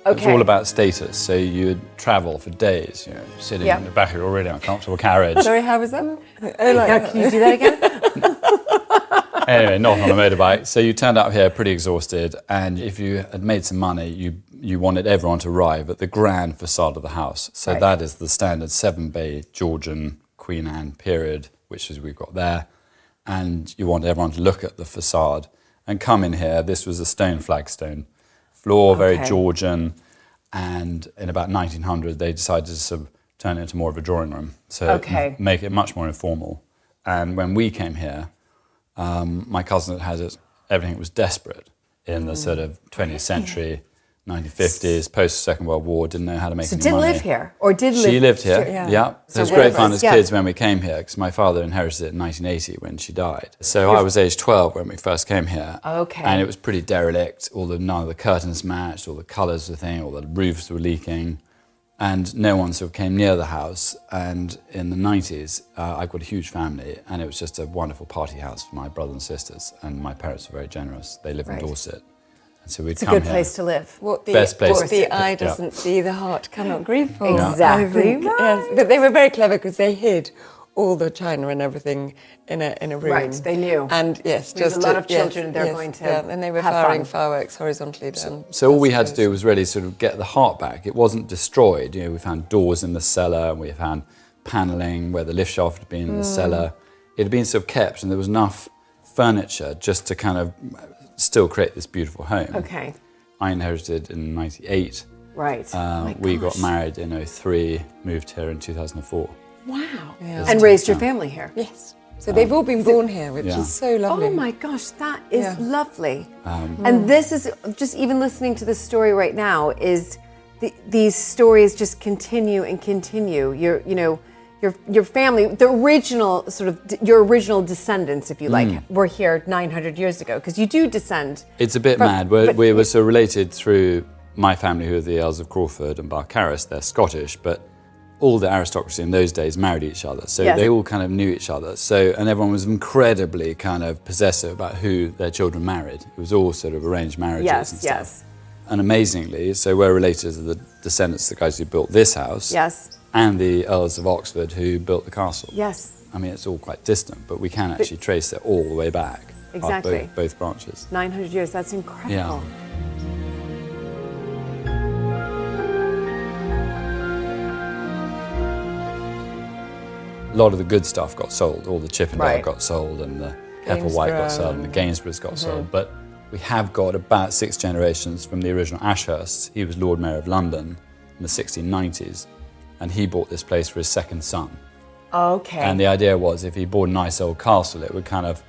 It's Okay. all about status. So you'd travel for days, sitting Yeah. in the back of a really uncomfortable carriage. Sorry, how was that? Can you do that again? Anyway, not on a motorbike. So you turned up here pretty exhausted, and if you had made some money, you wanted everyone to arrive at the grand facade of the house. So Right. that is the standard 7-bay Georgian Queen Anne period, which is we've got there. And you want everyone to look at the facade and come in here. This was a stone flagstone floor, very Okay. Georgian. And in about 1900, they decided to sort of turn it into more of a drawing room. So Okay. make it much more informal. And when we came here, my cousin had it, everything was desperate in the sort of 20th century. 1950s, post-Second World War, didn't know how to make any Did money. live here, or did live? She lived here, yeah. So it was great fun as yeah. kids when we came here, because my father inherited it in 1980 when she died. So I was age 12 when we first came here. Okay. And it was pretty derelict. None of the curtains matched, all the colours were the thing, all the roofs were leaking. And no one sort of came near the house. And in the 90s, I've got a huge family, and it was just a wonderful party house for my brothers and sisters. And my parents were very generous. They live in Dorset. And so we'd It's a come good here. place to live. Best place. What the eye doesn't see, the heart cannot grieve for. Exactly I think, right. yes. But they were very clever because they hid all the china and everything in a room. Right, they knew. And yes, There's just a lot of children, they're going to and they were have firing fun. fireworks horizontally down. So all we had to do was really sort of get the heart back. It wasn't destroyed. You know, we found doors in the cellar, and we found panelling where the lift shaft had been in the cellar. It had been sort of kept, and there was enough furniture just to kind of still create this beautiful home. Okay. I inherited in 98. Right. We got married in 03, moved here in 2004. Wow. Yeah. And raised your family here. Yes. So they've all been born here, which Yeah. is so lovely. Oh my gosh, that is Yeah. lovely. And this is just even listening to this story right now is these stories just continue and continue. Your family, the original sort of your original descendants, if you like, were here 900 years ago because you do descend. It's a bit mad. We were so related through my family, who are the Earls of Crawford and Barcaris. They're Scottish, but all the aristocracy in those days married each other. So Yes. they all kind of knew each other. And everyone was incredibly kind of possessive about who their children married. It was all sort of arranged marriages and stuff. Yes. And amazingly, so we're related to the descendants of the guys who built this house. Yes. And the Earls of Oxford who built the castle. Yes. I mean, it's all quite distant, but we can actually trace it all the way back. Exactly. Both branches. 900 years, that's incredible. Yeah. A lot of the good stuff got sold. All the Chippendale Right. got sold, and the Applewhite got sold, and the Gainsboroughs got sold. But we have got about 6 generations from the original Ashurst. He was Lord Mayor of London in the 1690s, and he bought this place for his second son. Okay. And the idea was, if he bought a nice old castle, it would kind of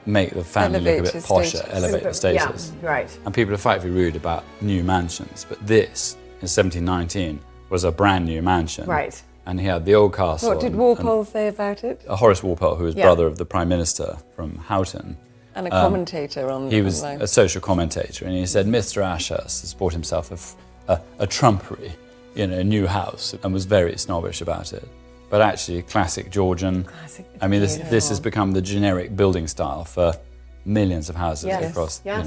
make the family look a Elevate bit his posher, status. elevate the status. Yeah, right. And people are frightfully rude about new mansions, but this, in 1719, was a brand new mansion. Right. And he had the old castle. What did Walpole say about it? Horace Walpole, who was Yeah. brother of the Prime Minister from Houghton. And a commentator on He was online. a social commentator, and he said Mr. Ashurst has bought himself a trumpery, a new house, and was very snobbish about it. But actually, classic Georgian. Classic. I mean, this has become the generic building style for millions of houses Yes. across, Yes.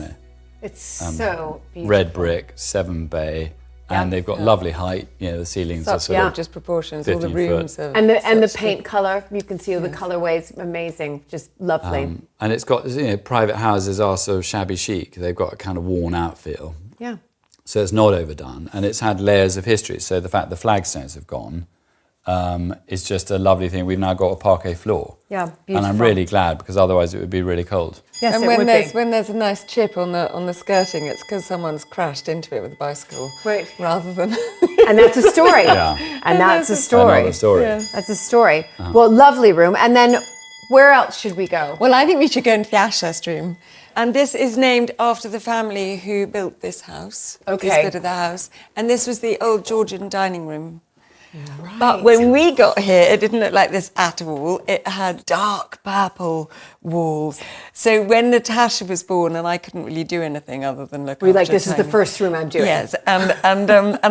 It's so beautiful. red brick, 7 bay, and they've got lovely height. The ceilings are Such sort of gorgeous proportions. All the 15 rooms foot. are And the such paint color, you can see all the colorways, amazing, just lovely. and it's got, private houses are sort of shabby chic. They've got a kind of worn out feel. Yeah. So it's not overdone, and it's had layers of history. So the fact the flagstones have gone is just a lovely thing. We've now got a parquet floor. Yeah, And I'm beautiful. really glad, because otherwise it would be really cold. Yes, and it when would there's be. when there's a nice chip on the skirting, it's because someone's crashed into it with a bicycle, Right. rather than. And that's a story. Yeah. And that's a story. Another story. Yeah. That's a story. Well, lovely room. And then where else should we go? Well, I think we should go into the Ashurst room. And this is named after the family who built this house, Okay. this bit of the house. And this was the old Georgian dining room. But when we got here, it didn't look like this at all. It had dark purple walls. So when Natasha was born, and I couldn't really do anything other than look Were you like, after this is the Tiny. first room I'm doing? Yes, and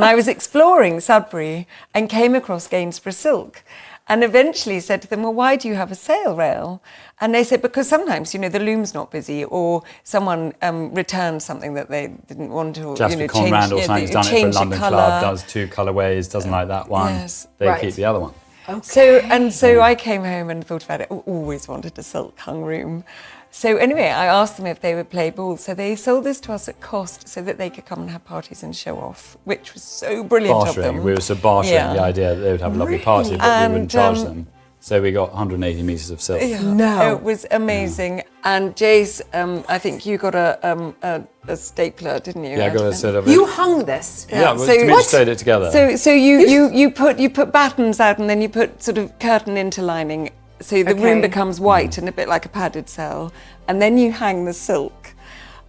I was exploring Sudbury and came across Gainsborough silk, and eventually said to them, well, why do you have a sail rail? And they said, because sometimes, the loom's not busy, or someone returned something that they didn't want to, Jasper Conrad or something's done it for a London club, does 2 colourways, doesn't like that one. Yes. They Right. keep the other one. So I came home and thought about it. Always wanted a silk hung room. So anyway, I asked them if they would play ball. So they sold this to us at cost so that they could come and have parties and show off, which was so brilliant of Bartering. them. We were sort of bartering Yeah. the idea that they would have a lovely party, but we wouldn't charge them. So we got 180 metres of silk. Yeah, No. it was amazing. And Jace, I think you got a stapler, didn't you? Yeah, I got a sort of... You hung this. Yeah, well, so- we What? sewed it together. So you put battens out, and then you put sort of curtain interlining, so the room Okay. becomes white and a bit like a padded cell, and then you hang the silk.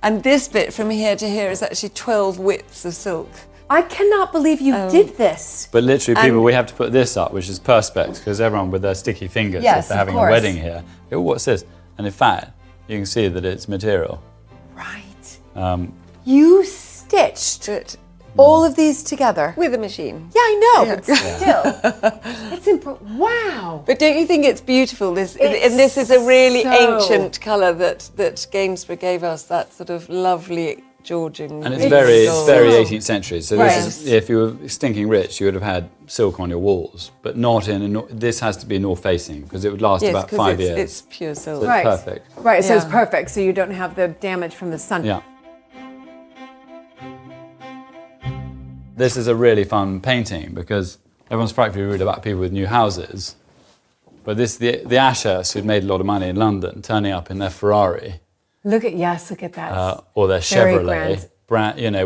And this bit from here to here is actually 12 widths of silk. I cannot believe you did this. But literally, people, we have to put this up, which is perspex, because everyone with their sticky fingers, Yes, if they're of having a course. wedding here, go, what's this? And in fact, you can see that it's material. Right. You stitched But all of these together. with a machine. Yeah, I know, but still. It's wow. But don't you think it's beautiful? This It's and this is a really so- ancient colour that Gainsborough gave us, that sort of lovely Georgian. And it's It's very so- 18th century. So this Right. is, if you were stinking rich, you would have had silk on your walls, but not in this has to be north facing, because it would last yes, about 'cause 5 years. It's pure silk. So it's perfect. Right, so it's Yeah. perfect, so you don't have the damage from the sun. Yeah. This is a really fun painting because everyone's frightfully rude about people with new houses. But this, the Ashursts who'd made a lot of money in London, turning up in their Ferrari Look at that. or their Very Chevrolet,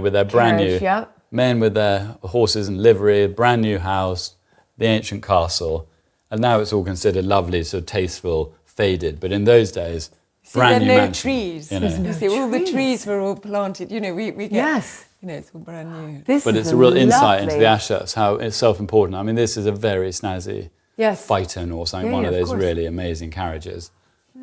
with their brand new Carriage, yeah. men with their horses and livery, brand new house, the ancient castle, and now it's all considered lovely, sort of tasteful, faded. But in those days, brand new there are no mansion, trees. you know. You see, all the trees were all planted. You know, we get. Yes. You know, it's all brand new. This But is it's a real insight lovely. into the Ashursts, how it's self-important. I mean, this is a very snazzy Yes. phaeton or something, Yeah, one yeah, of of those course. really amazing carriages.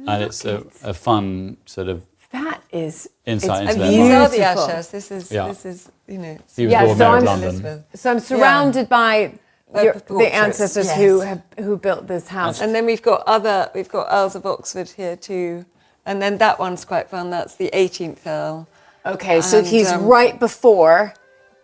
And it's a fun sort of That is Insight it's into And their these mind. are the beautiful. Ashursts. This is, you know. He was Yeah, Lord so Mayor of I'm- London. Elizabeth. So I'm surrounded by the portraits, ancestors yes. who built this house. And then we've got Earls of Oxford here too. And then that one's quite fun. That's the 18th Earl. Okay, so And, he's right before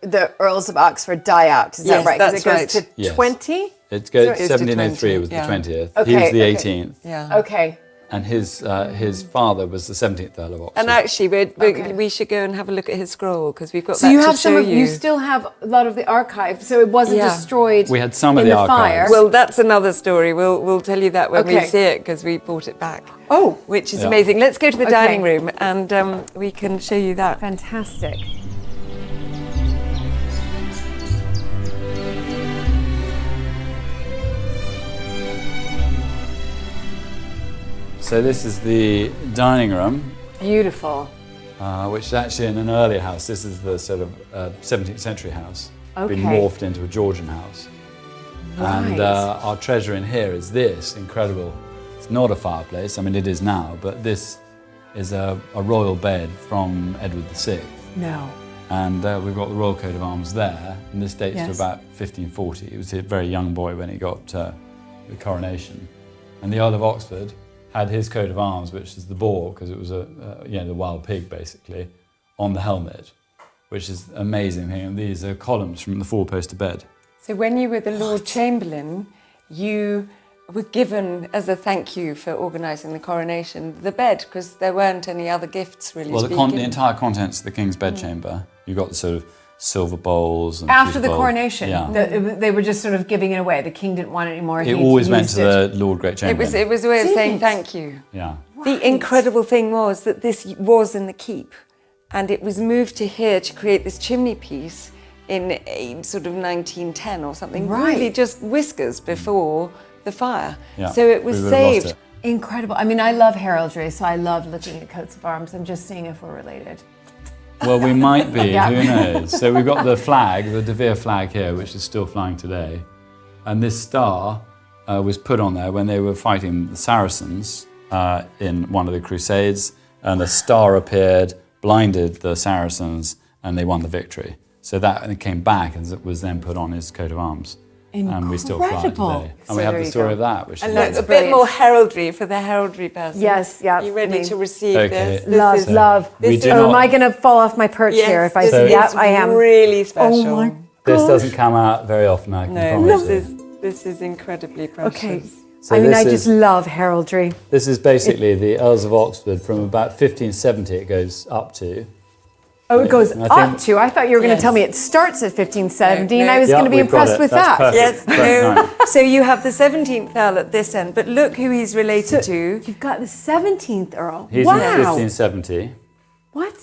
the Earls of Oxford die out. Is that Yes, right? 'Cause that's it goes right. to Yes. 20? It goes, It's to 1703 was the 20, 20th. Okay, He was the okay. 18th. Yeah. Okay. And his father was the 17th Earl of Oxford. And actually, Okay. we should go and have a look at his scroll because we've got So that you to have some show of you still have a lot of the archive, so it wasn't Yeah. destroyed. We had some of in the fire. archives. Well, that's another story. We'll tell you that when we Okay. see it because we bought it back. Oh, Which is Yeah. amazing. Let's go to the Okay. dining room and we can show you that. fantastic. So this is the dining room, Beautiful. which is actually in an earlier house. This is the sort of 17th century house. Been Okay. morphed into a Georgian house. And Right. our treasure in here is this incredible. It's not a fireplace. I mean, it is now, but this is a royal bed from Edward VI. No. And we've got the royal coat of arms there. And this dates to Yes. about 1540. He was a very young boy when he got the coronation. And the Earl of Oxford had his coat of arms, which is the boar, because it was the wild pig basically, on the helmet, which is amazing thing. And these are columns from the four-poster bed. So when you were the Lord Chamberlain, you were given, as a thank you for organising the coronation, the bed, because there weren't any other gifts really Well, to be the given. entire contents of the king's bedchamber. You got the sort of silver bowls and After pewter the bowls. coronation, Yeah. they were just sort of giving it away. The king didn't want it anymore. It He always went used to it. the Lord Great It Chamberlain. was a way of Did saying it? thank you. Yeah. The incredible thing was that this was in the keep and it was moved to here to create this chimney piece in a sort of 1910 or something, Right. really just whiskers before the fire. Yeah. So it was We would have lost saved. it. Incredible. I mean, I love heraldry, so I love looking at coats of arms. I'm just seeing if we're related. Well, we might be, Yeah. who knows? So we've got the flag, the De Vere flag here, which is still flying today. And this star was put on there when they were fighting the Saracens in one of the Crusades. And the star appeared, blinded the Saracens, and they won the victory. So that came back and was then put on his coat of arms. And we still fly it Incredible. today. And So we have there the you story go. of that, which And is look, That's a bit brilliant. more heraldry for the heraldry person. Yes, yeah, You ready me. to receive Okay. this? Love, is, love. We do Oh, not- am I going to fall off my perch yes, here if I this say, is yeah, I am? really special. Oh my This gosh. doesn't come out very often, I can No, promise you. this is incredibly precious. Okay. So I mean, this I is- just love heraldry. This is basically the Earls of Oxford from about 1570 it goes up to. Oh, it goes I up think- to. I thought you were going to Yes. tell me it starts at 1570, and No, I was Yeah, going to be we've got impressed it. with That's that. perfect. Yes, Correct, no. right. So you have the 17th Earl at this end, but look who he's related to. You've got the 17th Earl. He's wow. in 1570 What?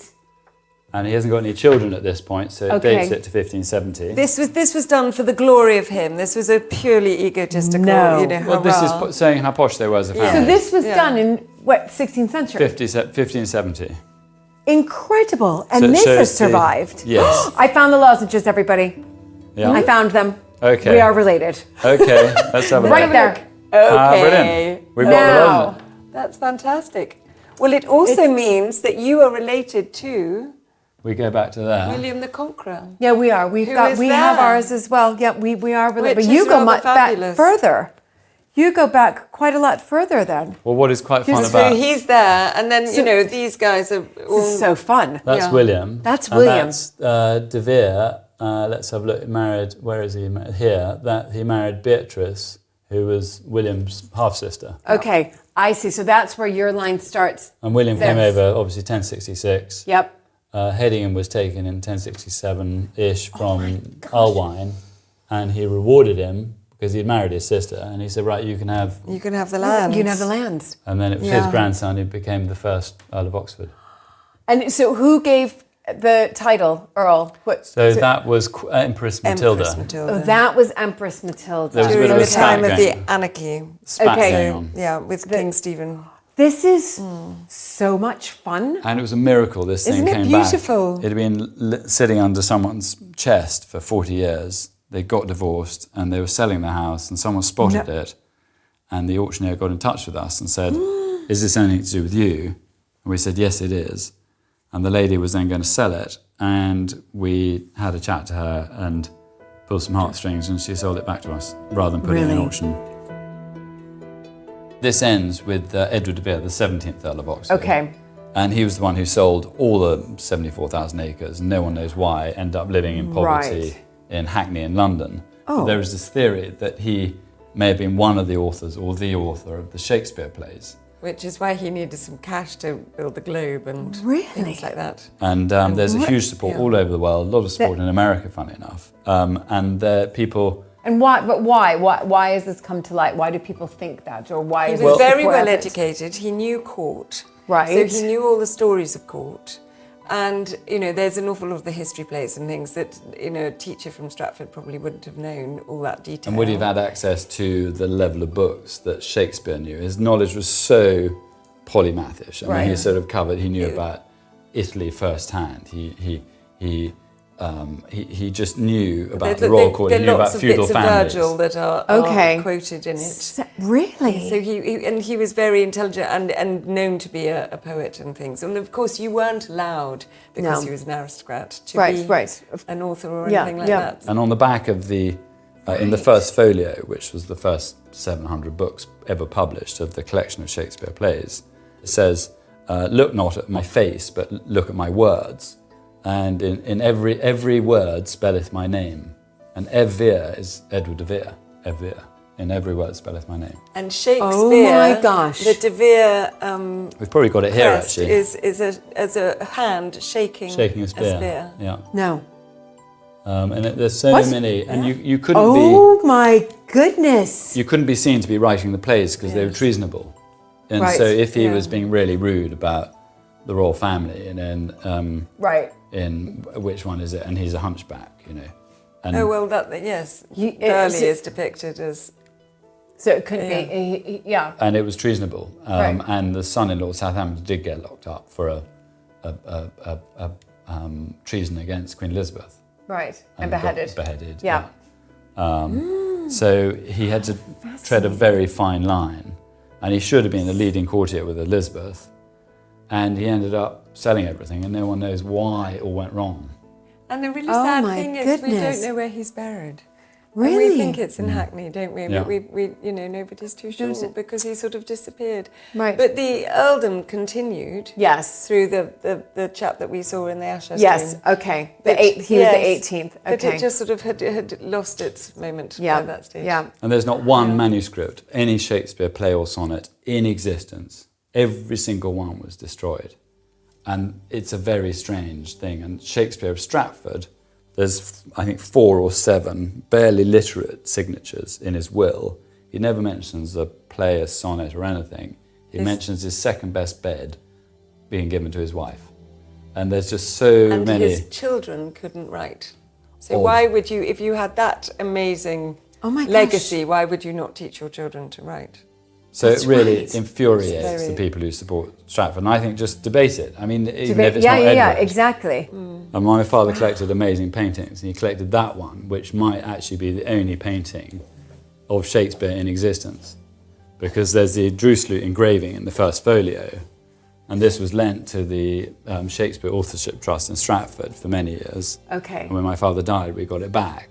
and he hasn't got any children at this point, so it Okay. dates it to 1570. This was done for the glory of him. This was a purely egotistical, No. you know, Well, this is hurrah. saying how posh they were as a family. So this was Yeah. done in, what, 16th century? 1570. Incredible. And So it this shows has the- survived. Yes. I found the lozenges, everybody. Yeah. I found them. Okay. We are related. Okay, let's have a Right look. there. Okay. Brilliant. We've got the Now. lozenge. That's fantastic. Well, it also means that you are related to We go back to there. William the Conqueror. Yeah, we are. We Who have is our there? as well. Yeah, we are related. Which But you is go rather much back fabulous. further. You go back quite a lot further then. Well, what is quite fun So about he's there, and then, you know, these guys are all... This is so fun. that's Yeah. William. That's and William. That's De Vere. Let's have a look. Married. Where is he? Here. That he married Beatrice, who was William's half sister. Okay, I see. So that's where your line starts. And William came This. over obviously 1066. Yep. Hedingham was taken in 1067-ish from Alwine, and he rewarded him because he'd married his sister, and he said, right, you can have, You can have the land. You can have the lands. and then it was his grandson who became the first Earl of Oxford. And so who gave the title Earl? What? So that was Empress Matilda. Empress Matilda. Oh, that was Empress Matilda. There was a bit During of the a time spat of the going. anarchy. Spat Okay. going on. Yeah, with King Stephen. This is so much fun. And it was a miracle this Isn't thing it came beautiful? back. It had been sitting under someone's chest for 40 years. They got divorced and they were selling the house, and someone spotted it, and the auctioneer got in touch with us and said, is this anything to do with you? And we said, yes, it is. And the lady was then going to sell it, and we had a chat to her and pulled some heartstrings, and she sold it back to us rather than putting it in Really? auction. This ends with Edward de Vere, the 17th Earl of Oxford. Okay. And he was the one who sold all the 74,000 acres. No one knows why. Ended up living in poverty Right. in Hackney in London. Oh. But there is this theory that he may have been one of the authors or the author of the Shakespeare plays. Which is why he needed some cash to build the Globe and Really? things like that. And there's a huge support Yeah. all over the world, a lot of support in America, funny enough. And people... And why? But why? Why has this come to light? Why do people think that? Or why He is was this very support well efforts? educated. He knew court. Right. So he knew all the stories of court. And, you know, there's an awful lot of the history plays and things that, you know, a teacher from Stratford probably wouldn't have known all that detail. And would he have had access to the level of books that Shakespeare knew? His knowledge was so polymathish. I mean, he Right. sort of covered, he knew about Italy firsthand. He just knew about the royal court, he knew about feudal there are families. lots of bits of Virgil that are Okay. quoted in it. Really? So he was very intelligent and known to be a poet and things. And of course, you weren't allowed, because No. he was an aristocrat, to Right, be right. an author or Yeah, anything like yeah. that. And on the back of the, in the first folio, which was the first 700 books ever published of the collection of Shakespeare plays, it says, look not at my face, but look at my words. And in every word spelleth my name. And Evere is Edward de Vere, Evere. In every word spelleth my name. And Shakespeare, Oh my gosh. the De Vere We've probably got it here, crest actually. is as a hand shaking Shaking a spear. Yeah. No. And there's so What? many, and you couldn't Oh my goodness. you couldn't be seen to be writing the plays because they were treasonable. And Right, so if he yeah. was being really rude about the royal family, and then Right. in which one is it? And he's a hunchback, you know. And Oh, well, yes. You- Burley so- is depicted as... So it could be, yeah. and it was treasonable. Right. And the son-in-law of Southampton did get locked up for a treason against Queen Elizabeth. Right. And got beheaded. Beheaded. Yeah. So he had to tread a very fine line, and he should have been a leading courtier with Elizabeth, and he ended up selling everything, and no one knows why it all went wrong. And the really Oh sad my thing is we goodness. don't know where he's buried. Really? And we think it's in Hackney, don't we? Yeah. But we nobody's too sure because he sort of disappeared. Right. But the earldom continued Yes. through the chap that we saw in the Asher Yes. Stone. Okay. But- He was the yes, 18th. But Okay. it just sort of had lost its moment Yeah. by that stage. Yeah. And there's not one manuscript, any Shakespeare play or sonnet in existence. Every single one was destroyed. And it's a very strange thing. And Shakespeare of Stratford, there's, I think, 4 or 7 barely literate signatures in his will. He never mentions a play, a sonnet, or anything. He mentions his second best bed being given to his wife. And there's just so And many. his children couldn't write. So Odd. why would you, if you had that amazing Oh my gosh. legacy, why would you not teach your children to write? So That's it really right. infuriates the people who support Stratford. And I think just debate it. I mean, even if it's not Edward. Exactly. And my father collected amazing paintings, and he collected that one, which might actually be the only painting of Shakespeare in existence, because there's the Druselute engraving in the first folio, and this was lent to the Shakespeare Authorship Trust in Stratford for many years. Okay. And when my father died, we got it back.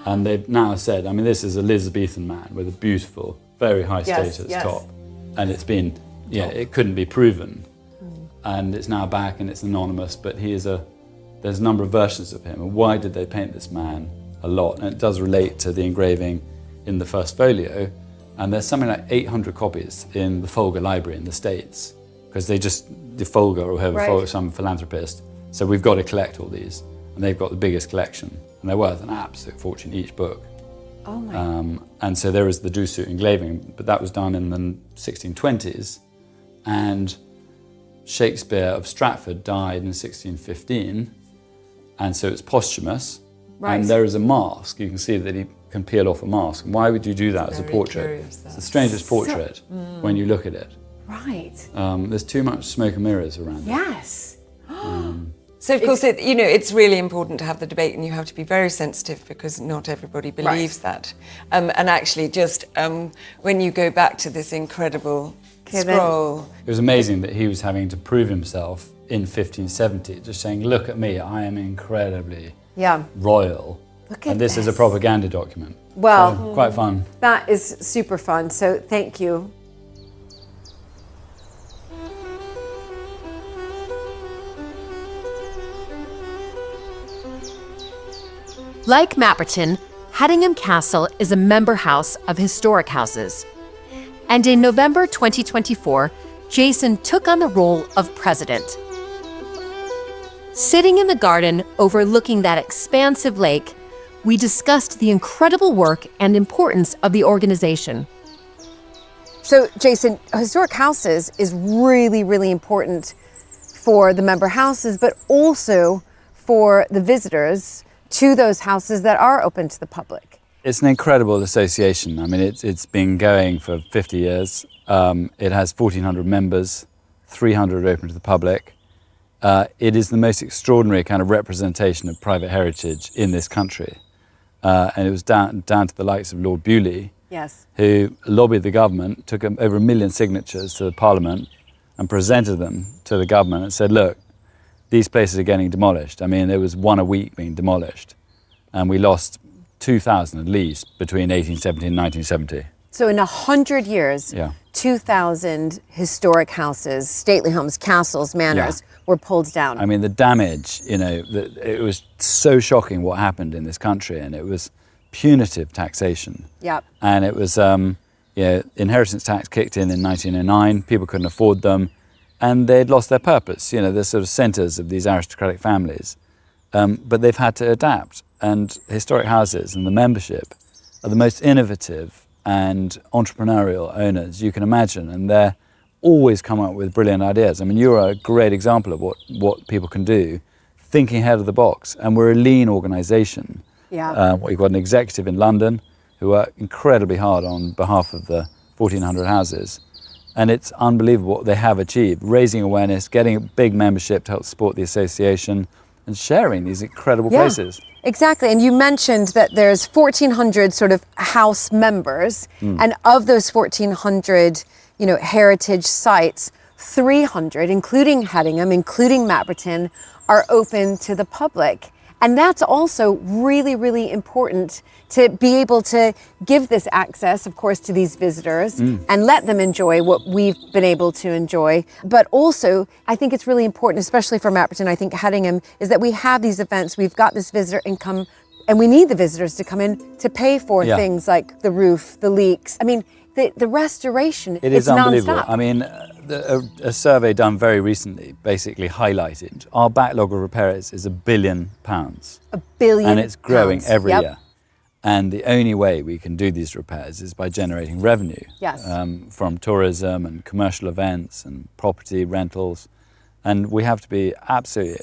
And they've now said, I mean, this is a Elizabethan man with a beautiful, very high status top. And it's been, it couldn't be proven. And it's now back and it's anonymous, but there's a number of versions of him. And why did they paint this man a lot? And it does relate to the engraving in the first folio. And there's something like 800 copies in the Folger Library in the States, because the Folger or whoever, some philanthropist. So we've got to collect all these. And they've got the biggest collection. And they're worth an absolute fortune each book. Oh my. And so there is the Druselute engraving, but that was done in the 1620s. And Shakespeare of Stratford died in 1615. And so it's posthumous. Right. And there is a mask. You can see that he can peel off a mask. And why would you do that as a portrait? It's the strangest portrait when you look at it. Right. There's too much smoke and mirrors around it. Yes. So of course, it's really important to have the debate, and you have to be very sensitive because not everybody believes that. And actually, just when you go back to this incredible scroll, it was amazing that he was having to prove himself in 1570, just saying, "Look at me, I am incredibly royal." Look at and this is a propaganda document. Well, so, quite fun. That is super fun. So thank you. Like Mapperton, Haddingham Castle is a member house of historic houses. And in November 2024, Jason took on the role of president. Sitting in the garden overlooking that expansive lake, we discussed the incredible work and importance of the organization. So, Jason, historic houses is really, really important for the member houses, but also for the visitors to those houses that are open to the public. It's an incredible association. I mean, it's been going for 50 years. It has 1,400 members, 300 open to the public. It is the most extraordinary kind of representation of private heritage in this country. And it was down to the likes of Lord Bewley, who lobbied the government, took over 1 million signatures to the Parliament and presented them to the government and said, look, these places are getting demolished. I mean, there was one a week being demolished. And we lost 2,000 at least between 1870 and 1970. So in 100 years, 2,000 historic houses, stately homes, castles, manors were pulled down. I mean, the damage, it was so shocking what happened in this country, and it was punitive taxation. Yep. And it was, inheritance tax kicked in 1909, people couldn't afford them, and they'd lost their purpose. They're sort of centres of these aristocratic families. But they've had to adapt, and historic houses and the membership are the most innovative and entrepreneurial owners you can imagine, and they're always come up with brilliant ideas. I mean, you're a great example of what people can do, thinking ahead of the box, and we're a lean organisation. We've got an executive in London who work incredibly hard on behalf of the 1,400 houses, and it's unbelievable what they have achieved, raising awareness, getting a big membership to help support the association, and sharing these incredible places. Exactly, and you mentioned that there's 1,400 sort of house members, and of those 1,400, heritage sites, 300, including Haddingham, including Mapperton, are open to the public. And that's also really, really important to be able to give this access, of course, to these visitors and let them enjoy what we've been able to enjoy. But also, I think it's really important, especially for Mapperton, I think Haddingham, is that we have these events, we've got this visitor income, and we need the visitors to come in to pay for things like the roof, the leaks. I mean, the restoration, it's unbelievable. I mean, a survey done very recently basically highlighted our backlog of repairs is £1 billion. £1 billion. And it's growing every year. And the only way we can do these repairs is by generating revenue from tourism and commercial events and property rentals. And we have to be absolutely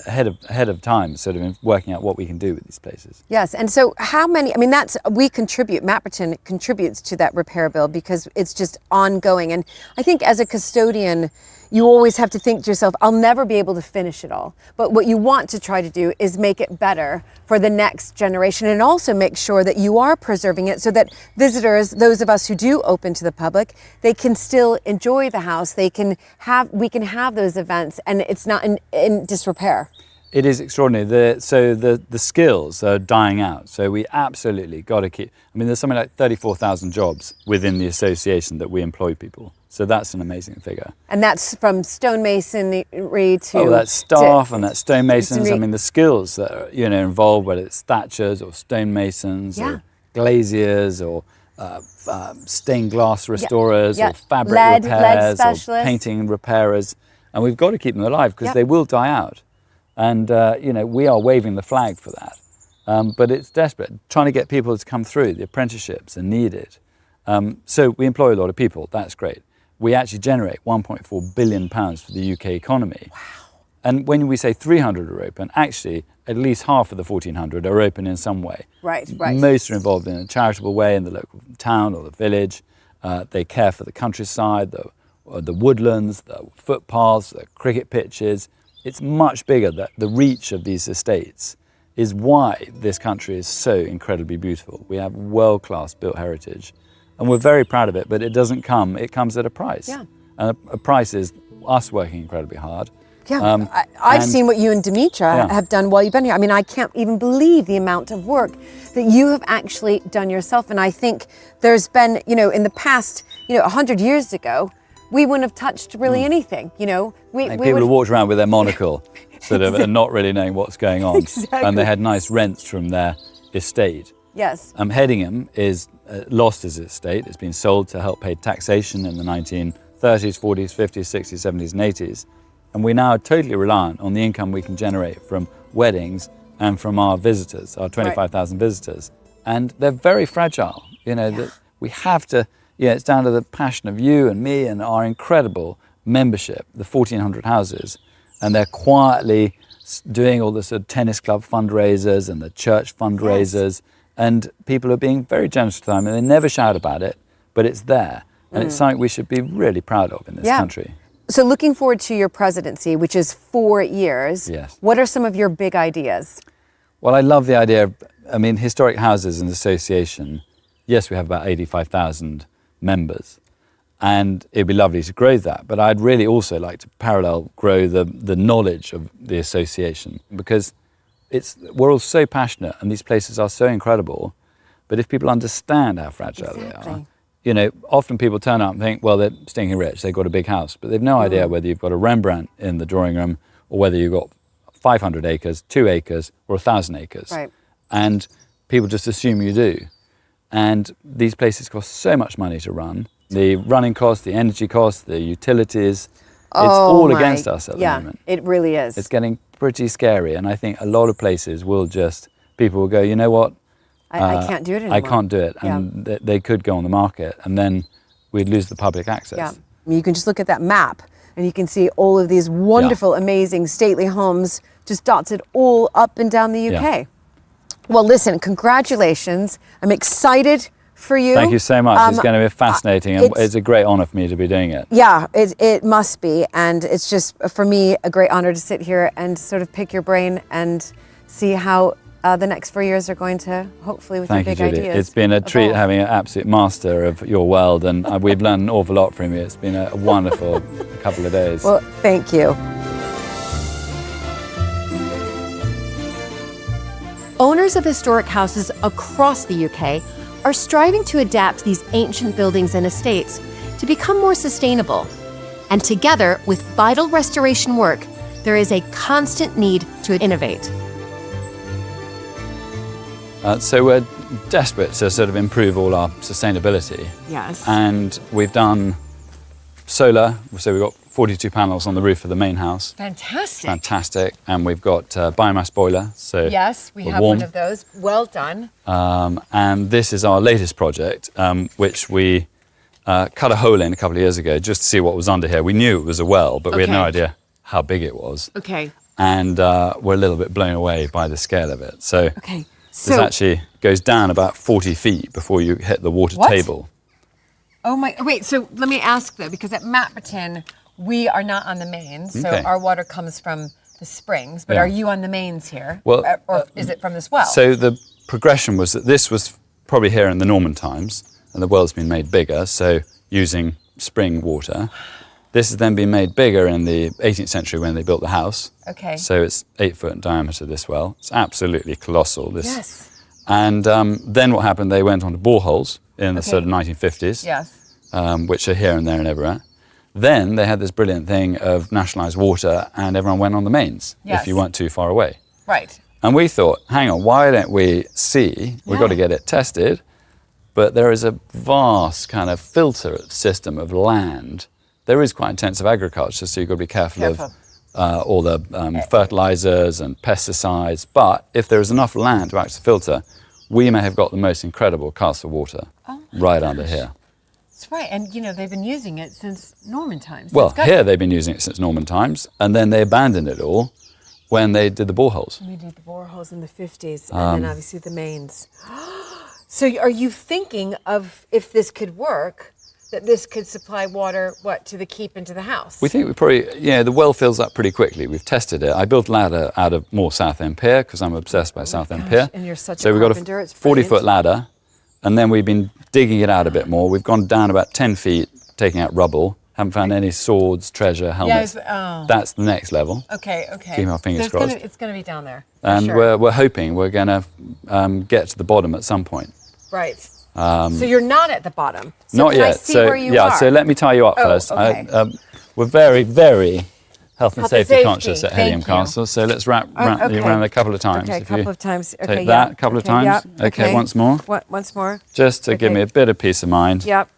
ahead of time, sort of in working out what we can do with these places. Yes, and so how many, I mean, we contribute, Mapperton contributes to that repair bill because it's just ongoing. And I think as a custodian, you always have to think to yourself, I'll never be able to finish it all. But what you want to try to do is make it better for the next generation, and also make sure that you are preserving it so that visitors, those of us who do open to the public, they can still enjoy the house. We can have those events and it's not in disrepair. It is extraordinary. So the skills are dying out. So we absolutely got to keep, I mean, there's something like 34,000 jobs within the association that we employ people. So that's an amazing figure. And that's from stonemasonry to... Oh, that's staff and that's stonemasons. I mean, the skills that are, involved, whether it's thatchers or stonemasons or glaziers or stained glass restorers or fabric repairs or painting repairers. And we've got to keep them alive because they will die out. And, we are waving the flag for that. But it's desperate. Trying to get people to come through, the apprenticeships are needed. So we employ a lot of people, that's great. We actually generate £1.4 billion for the UK economy. Wow. And when we say 300 are open, actually at least half of the 1,400 are open in some way. Right. Most are involved in a charitable way in the local town or the village. They care for the countryside, the woodlands, the footpaths, the cricket pitches. It's much bigger. That the reach of these estates is why this country is so incredibly beautiful. We have world-class built heritage. And we're very proud of it, but it comes at a price. Yeah. And a price is us working incredibly hard. Yeah, I've seen what you and Dimitra have done while you've been here. I mean, I can't even believe the amount of work that you have actually done yourself. And I think there's been, in the past, 100 years ago, we wouldn't have touched really anything, People who walked around with their monocle, sort of, and not really knowing what's going on. Exactly. And they had nice rents from their estate. Yes. Hedingham is lost his estate. It's been sold to help pay taxation in the 1930s, 40s, 50s, 60s, 70s and 80s. And we now are totally reliant on the income we can generate from weddings and from our visitors, our 25,000 visitors. And they're very fragile. That we have to, it's down to the passion of you and me and our incredible membership, the 1,400 houses. And they're quietly doing all the sort of tennis club fundraisers and the church fundraisers. Yes. And people are being very generous with time, and they never shout about it, but it's there. And it's something we should be really proud of in this country. So looking forward to your presidency, which is 4 years, what are some of your big ideas? Well, I love the idea of, historic houses and association. Yes, we have about 85,000 members, and it'd be lovely to grow that. But I'd really also like to parallel grow the knowledge of the association, because we're all so passionate and these places are so incredible, but if people understand how fragile they are, often people turn up and think, well, they're stinking rich, they've got a big house, but they've no idea whether you've got a Rembrandt in the drawing room or whether you've got 500 acres, 2 acres or 1,000 acres. Right. And people just assume you do. And these places cost so much money to run. The running costs, the energy costs, the utilities, it's all against us at the moment. Yeah, it really is. It's getting pretty scary, and I think a lot of places people will go, you know what? I can't do it anymore. I can't do it, and they could go on the market, and then we'd lose the public access. Yeah, you can just look at that map, and you can see all of these wonderful, amazing, stately homes just dotted all up and down the UK. Yeah. Well, listen, congratulations. I'm excited for you. Thank you so much. It's going to be fascinating, and it's a great honour for me to be doing it. Yeah, it must be, and it's just, for me, a great honour to sit here and sort of pick your brain and see how the next 4 years are going to, hopefully, with your big ideas. It's been a treat having an absolute master of your world, and we've learned an awful lot from you. It's been a wonderful couple of days. Well, thank you. Owners of historic houses across the UK are striving to adapt these ancient buildings and estates to become more sustainable. And together with vital restoration work, there is a constant need to innovate. So we're desperate to sort of improve all our sustainability. Yes. And we've done solar, so we've got 42 panels on the roof of the main house. Fantastic. Fantastic. And we've got biomass boiler, so yes, we have one of those. Well done. And this is our latest project, which we cut a hole in a couple of years ago just to see what was under here. We knew it was a well, but we had no idea how big it was. Okay. And were a little bit blown away by the scale of it. So Okay. this actually goes down about 40 feet before you hit the water table. Oh my, wait, so let me ask though, because at Mapperton, we are not on the mains, so Okay. our water comes from the springs, but Yeah. are you on the mains here? Well, or is it from this well? So the progression was that this was probably here in the Norman times, and the well's been made bigger, so using spring water. This has then been made bigger in the 18th century when they built the house. Okay. So it's 8 foot in diameter, this well. It's absolutely colossal. Yes. And then what happened, they went on to boreholes in the Okay. sort of 1950s, Yes. which are here and there and everywhere. Then they had this brilliant thing of nationalised water, and everyone went on the mains Yes. if you weren't too far away. Right. And we thought, hang on, why don't we see? We've got to get it tested. But there is a vast kind of filter system of land. There is quite intensive agriculture, so you've got to be careful. Of all the fertilizers and pesticides. But if there is enough land to actually filter, we may have got the most incredible castle water right under here. That's right, and you know, they've been using it since Norman times. Well, here they've been using it since Norman times, and then they abandoned it all when they did the boreholes. We did the boreholes in the 50s, and then obviously the mains. So are you thinking of, if this could work, that this could supply water, to the keep and to the house? We think we probably, the well fills up pretty quickly. We've tested it. I built a ladder out of more Southend Pier because I'm obsessed by Southend Pier. And you're such a so we've got carpenter, a it's 40-foot ladder, and then we've been digging it out a bit more. We've gone down about 10 feet, taking out rubble. Haven't found any swords, treasure, helmets. That's the next level. Okay. Keep our fingers crossed. It's going to be down there. And sure. we're hoping we're going to get to the bottom at some point. Right. So you're not at the bottom. So Not can yet. I see where you are? So let me tie you up first. Okay. We're very, very health and safety conscious at Thank Helium you. Castle. So let's wrap you around a couple of times. Okay, a If couple you of times. Okay, take that a couple of times. Yep. Okay, once more. Once more. Just to give me a bit of peace of mind. Yep.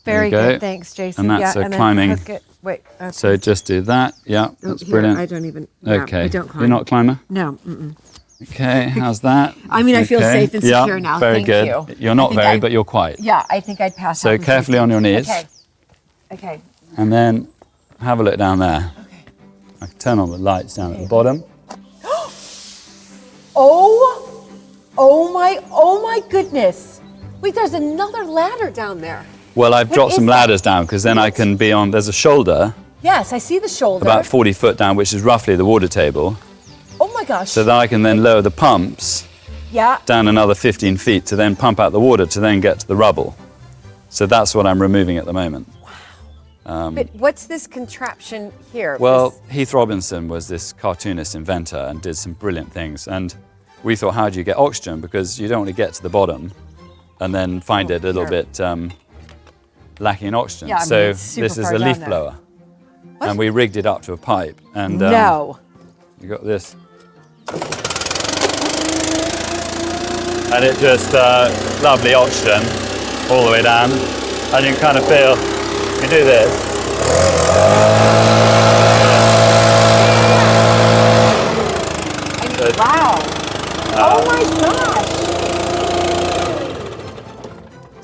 Very There you good. go. Thanks, Jason. And that's yeah, a and climbing. Then hook it. Wait. Okay. So just do that. Yeah, that's Here, brilliant. I don't even. Yeah, Okay. I don't climb. You're not a climber? No. Mm-mm. Okay, how's that? I mean, I feel Okay. safe and secure now. Very Thank good. you. You're not I think very, but you're quite. Yeah, I think I'd pass out. So in carefully safety. on your knees. Okay. And then have a look down there. Okay. I can turn on the lights down at the bottom. Oh my goodness. Wait, there's another ladder down there. Well, I've dropped is some that? ladders down because then I can be on, there's a shoulder Yes, I see the shoulder. about 40 foot down, which is roughly the water table. Oh my gosh. So that I can then lower the pumps yeah. down another 15 feet to then pump out the water to then get to the rubble. So that's what I'm removing at the moment. But what's this contraption here? Well, This- Heath Robinson was this cartoonist inventor and did some brilliant things. And we thought, how do you get oxygen? Because you don't want to get to the bottom and then find it a little here. bit lacking in oxygen. Yeah, I mean, so it's super this is far a down leaf there. blower. What? And we rigged it up to a pipe. And no. you got this. And it just, lovely oxygen all the way down. And you can kind of feel, you do this. Wow. Oh my gosh.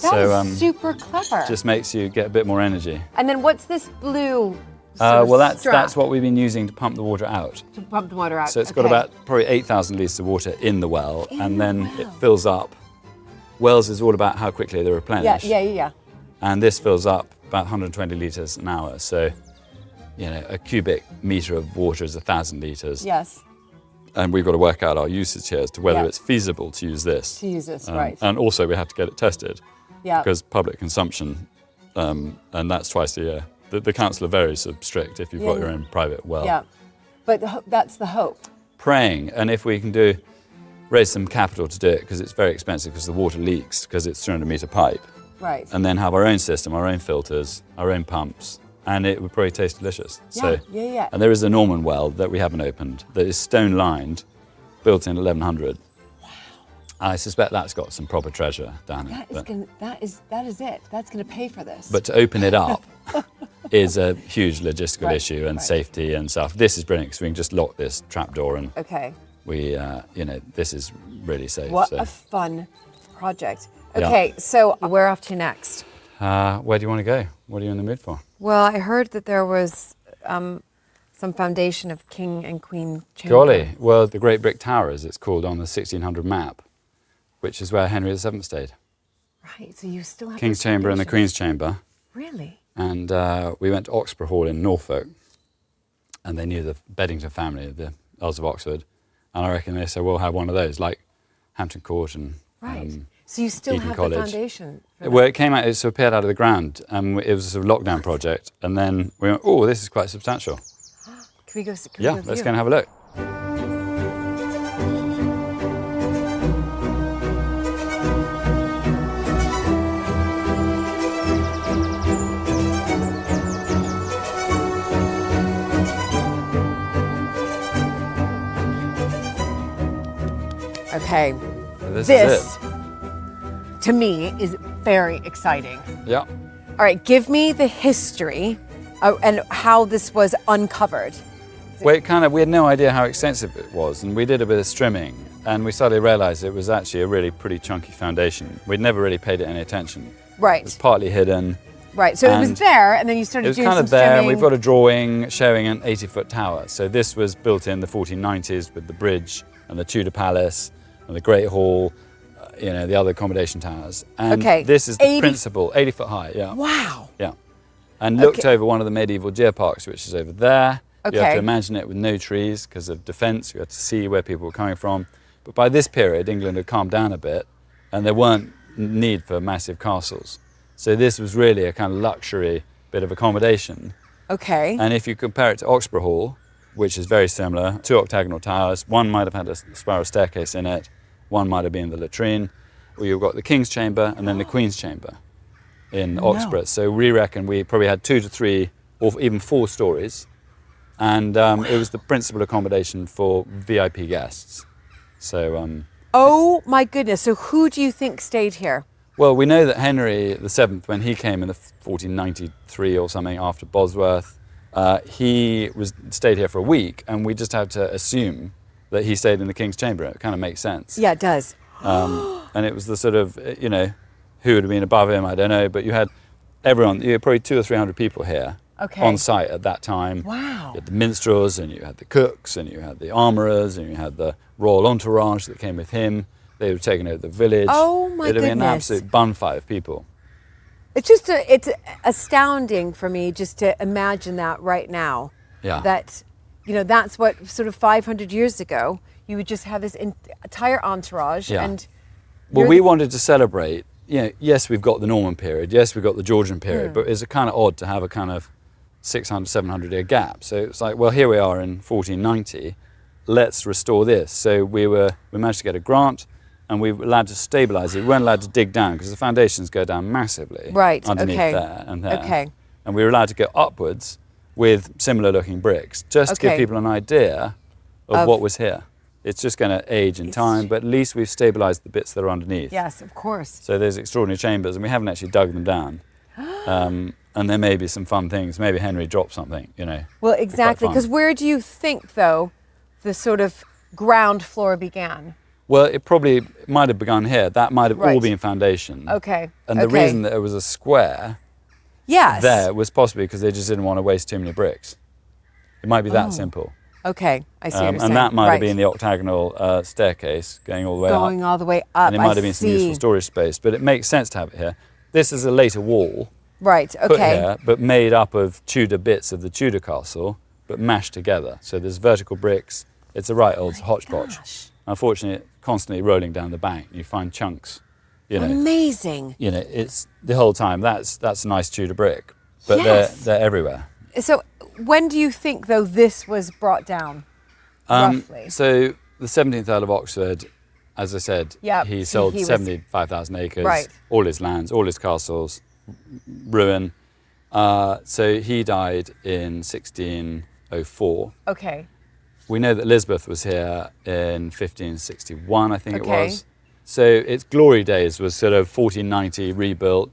That So, is super clever. just makes you get a bit more energy. And then what's this blue sort of Well, that's strap what we've been using to pump the water out. to pump the water out? So it's got Okay. about probably 8,000 litres of water in the well, and then it fills up. Wells is all about how quickly they replenish. Yeah. And this fills up about 120 litres an hour. So, a cubic metre of water is 1,000 litres. Yes. And we've got to work out our usage here as to whether Yeah. it's feasible to use this. To use this, right. And also we have to get it tested. Yeah. Because public consumption, and that's twice a year. The council are very sort of strict if you've got Yeah. your own private well. Yeah. But that's the hope. Praying, and if we can raise some capital to do it, because it's very expensive because the water leaks because it's 300-metre pipe, Right. and then have our own system, our own filters, our own pumps, and it would probably taste delicious. Yeah. And there is a Norman well that we haven't opened that is stone-lined, built in 1100. Wow. I suspect that's got some proper treasure down it. That is it. That's going to pay for this. But to open it up is a huge logistical issue and right. safety and stuff. This is brilliant because we can just lock this trapdoor and Okay. we, this is really safe. What so. a fun project. Yeah. Okay, so we're off to next. Where do you want to go? What are you in the mood for? Well, I heard that there was some foundation of King and Queen Chamber. Golly, well, the Great Brick Towers, it's called on the 1600 map, which is where Henry VII stayed. Right, so you still have King's those Chamber and the foundations. Queen's Chamber. Really? And we went to Oxburgh Hall in Norfolk, and they knew the Beddington family, the Earls of Oxford, and I reckon they said, we'll have one of those, like Hampton Court and Right. So you still Eton have College. the foundation? For Well, that? it came out, it sort of appeared out of the ground, and it was a sort of lockdown project, and then we went, oh, this is quite substantial. Can we go? Can Yeah, we go let's view? go and have a look. Okay. This is This, it. to me, is very exciting. Yeah. All right, give me the history and how this was uncovered. Well, we had no idea how extensive it was, and we did a bit of strimming, and we suddenly realised it was actually a really pretty chunky foundation. We'd never really paid it any attention. It was Right, partly hidden. right. So it was and there, and then you started It was doing kind some of there, and strimming. we've got a drawing showing an 80-foot tower. So this was built in the 1490s with the bridge and the Tudor Palace and the Great Hall, the other accommodation towers. And Okay, this is the 80 principal, 80 foot high, yeah. Wow. Yeah. And looked Okay. over one of the medieval deer parks, which is over there. You have Okay. to imagine it with no trees because of defence. You had to see where people were coming from. But by this period, England had calmed down a bit, and there weren't need for massive castles. So this was really a kind of luxury bit of accommodation. Okay. And if you compare it to Oxburgh Hall, which is very similar, 2 octagonal towers, one might have had a spiral staircase in it, one might have been the latrine, or you've got the King's Chamber and then the Queen's Chamber in Oxburgh. So we reckon we probably had 2 to 3 or even 4 stories. And it was the principal accommodation for VIP guests. So, Oh my goodness. So who do you think stayed here? well, we know that Henry VII, when he came in the 1493 or something after Bosworth, he stayed here for a week, and we just have to assume that he stayed in the King's Chamber. It kind of makes sense. Yeah, it does. And it was the sort of, who would have been above him, I don't know, but you had everyone, you had probably 200 or 300 people here Okay. on site at that time. Wow. You had the minstrels, and you had the cooks, and you had the armourers, and you had the royal entourage that came with him. They were taking over the village. Oh, my It'd have been an goodness. absolute bonfire of people. It's astounding for me just to imagine that right now. Yeah. That, that's what sort of 500 years ago, you would just have this entire entourage Yeah. and Well, you're we the- wanted to celebrate, yes, we've got the Norman period, yes, we've got the Georgian period, but it's kind of odd to have a kind of 600, 700 year gap. So it's like, well, here we are in 1490, let's restore this. So we managed to get a grant, and we were allowed to stabilise it. We weren't allowed to dig down because the foundations go down massively Right, underneath okay. there and there. Okay. And we were allowed to go upwards with similar looking bricks, just to give Okay. people an idea of what was here. It's just going to age in time, but at least we've stabilised the bits that are underneath. Yes, of course. So there's extraordinary chambers, and we haven't actually dug them down. And there may be some fun things. Maybe Henry dropped something, Well, It'd be quite exactly. fun. Because where do you think, though, the sort of ground floor began? Well, it probably might have begun here. That might have all Right. been foundation. Okay. And the okay. reason that it was a square Yes. there was possibly because they just didn't want to waste too many bricks. It might be that simple. Okay, I see what you're saying. And that might have Right. been the octagonal staircase going all the way up. Going all the way up. And it might I have been some see. useful storage space, but it makes sense to have it here. This is a later wall Right. put Okay. here, but made up of Tudor bits of the Tudor castle, but mashed together. So there's vertical bricks. It's a right old hodgepodge. Gosh. Unfortunately, constantly rolling down the bank. You find chunks, Amazing. it's the whole time. That's a nice Tudor brick, but Yes. they're everywhere. So, when do you think, though, this was brought down? Roughly. So the 17th Earl of Oxford, as I said, Yeah, he so sold he was- 75,000 acres, Right. all his lands, all his castles, ruin. So he died in 1604. Okay. We know that Elizabeth was here in 1561, I think it Okay. was. So its glory days was sort of 1490, rebuilt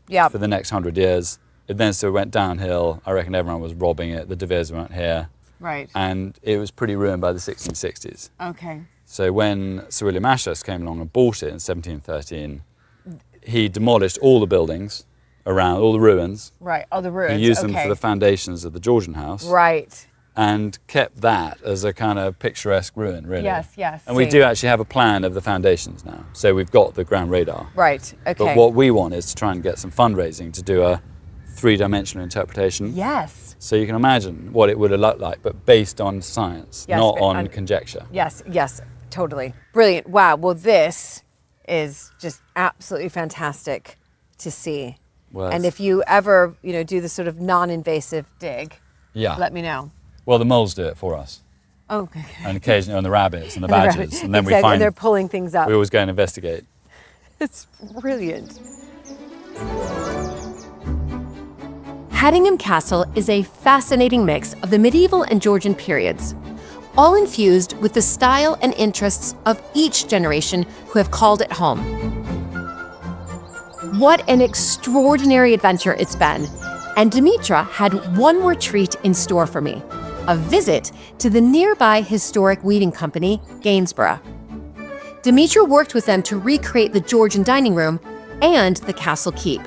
Yeah. for the next 100 years. It then sort of went downhill. I reckon everyone was robbing it. The De Veres weren't here. Right. And it was pretty ruined by the 1660s. Okay. So when Sir William Ashurst came along and bought it in 1713, he demolished all the buildings around, all the ruins. Right. Oh, the ruins. He used them okay. for the foundations of the Georgian house. Right. and kept that as a kind of picturesque ruin, really. Yes, yes. And we do actually have a plan of the foundations now. So we've got the ground radar. Right, okay. But what we want is to try and get some fundraising to do a three-dimensional interpretation. Yes. So you can imagine what it would have looked like, but based on science, Yes, not but on conjecture. Yes, yes, totally. Brilliant. Wow. Well, this is just absolutely fantastic to see. Well, And if you ever, do the sort of non-invasive dig, let me know. Well, the moles do it for us. Oh, okay. And occasionally on the rabbits and the badgers. And then we Exactly, find and they're pulling things up. we always go and investigate. It's brilliant. Haddingham Castle is a fascinating mix of the medieval and Georgian periods, all infused with the style and interests of each generation who have called it home. What an extraordinary adventure it's been, and Dimitra had one more treat in store for me, a visit to the nearby historic weaving company, Gainsborough. Dimitra worked with them to recreate the Georgian dining room and the castle keep.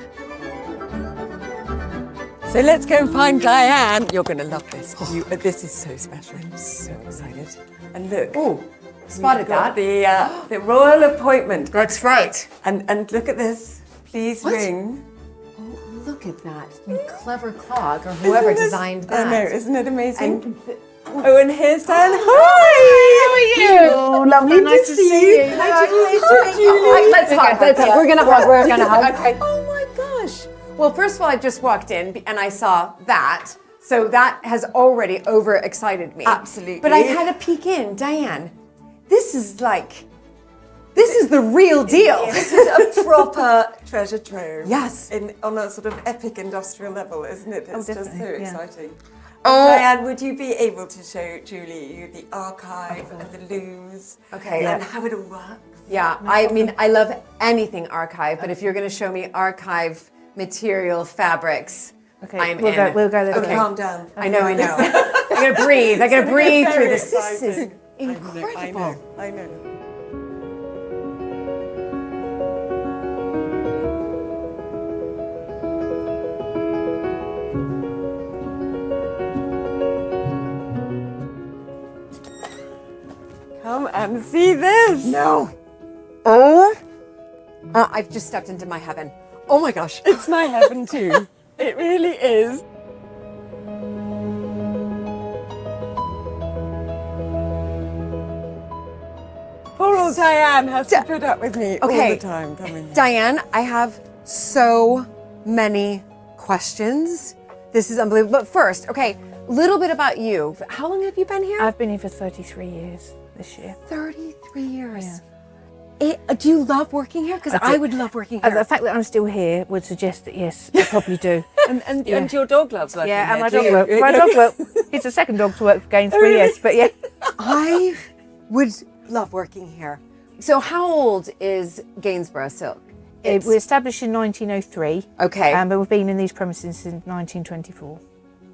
So let's go and find Diane. You're going to love this. This is so special. I'm so excited. And look. Oh, spotted that. The royal appointment. That's right. And look at this. Please ring. Oh, look at that. You clever clog, or whoever designed that. I know, isn't it amazing? And and here's Diane. Hi! Oh, lovely. Nice to see you. Hi, Julie. Let's hug. We're going to hug. We're going to hug. Okay. Oh, my gosh. Well, first of all, I just walked in and I saw that. So that has already overexcited me. Absolutely. But I had a peek in. Diane, this is the real deal. This is a proper treasure trove. Yes. On a sort of epic industrial level, isn't it? It's just so exciting. Oh. Diane, would you be able to show Julie the archive and the loos? Okay. And how it all works? Yeah, I mean, I love anything archive, but if you're going to show me archive material fabrics, I'm we'll in. Go there. Okay, calm down. I know. I gotta breathe. I gotta breathe through this. This is exciting. incredible. I know. Come and see this. No. Oh. I've just stepped into my heaven. Oh my gosh. It's my heaven too. It really is. Poor old Diane has to put up with me all the time coming here. Diane, I have so many questions. This is unbelievable. But first, a little bit about you. How long have you been here? I've been here for 33 years this year. 33 years. Yeah. Do you love working here? Because I would love working here. The fact that I'm still here would suggest that yes, I probably do. And your dog loves working Yeah, here and my too. dog work. My dog work. He's the second dog to work for Gainsborough, yes, but yeah. I would love working here. So how old is Gainsborough Silk? We were established in 1903. Okay. But we've been in these premises since 1924.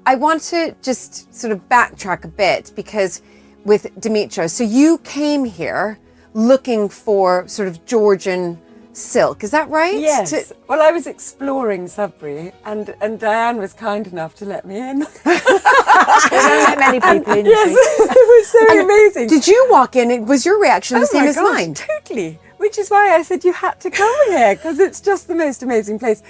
I want to just sort of backtrack a bit because with Dimitra, so you came here looking for sort of Georgian silk, is that right? Yes. Well, I was exploring Sudbury and Diane was kind enough to let me in. There aren't many people in Yes, it was so amazing. Did you walk in? Was your reaction the same my as gosh, mine? Totally. Which is why I said you had to come here because it's just the most amazing place.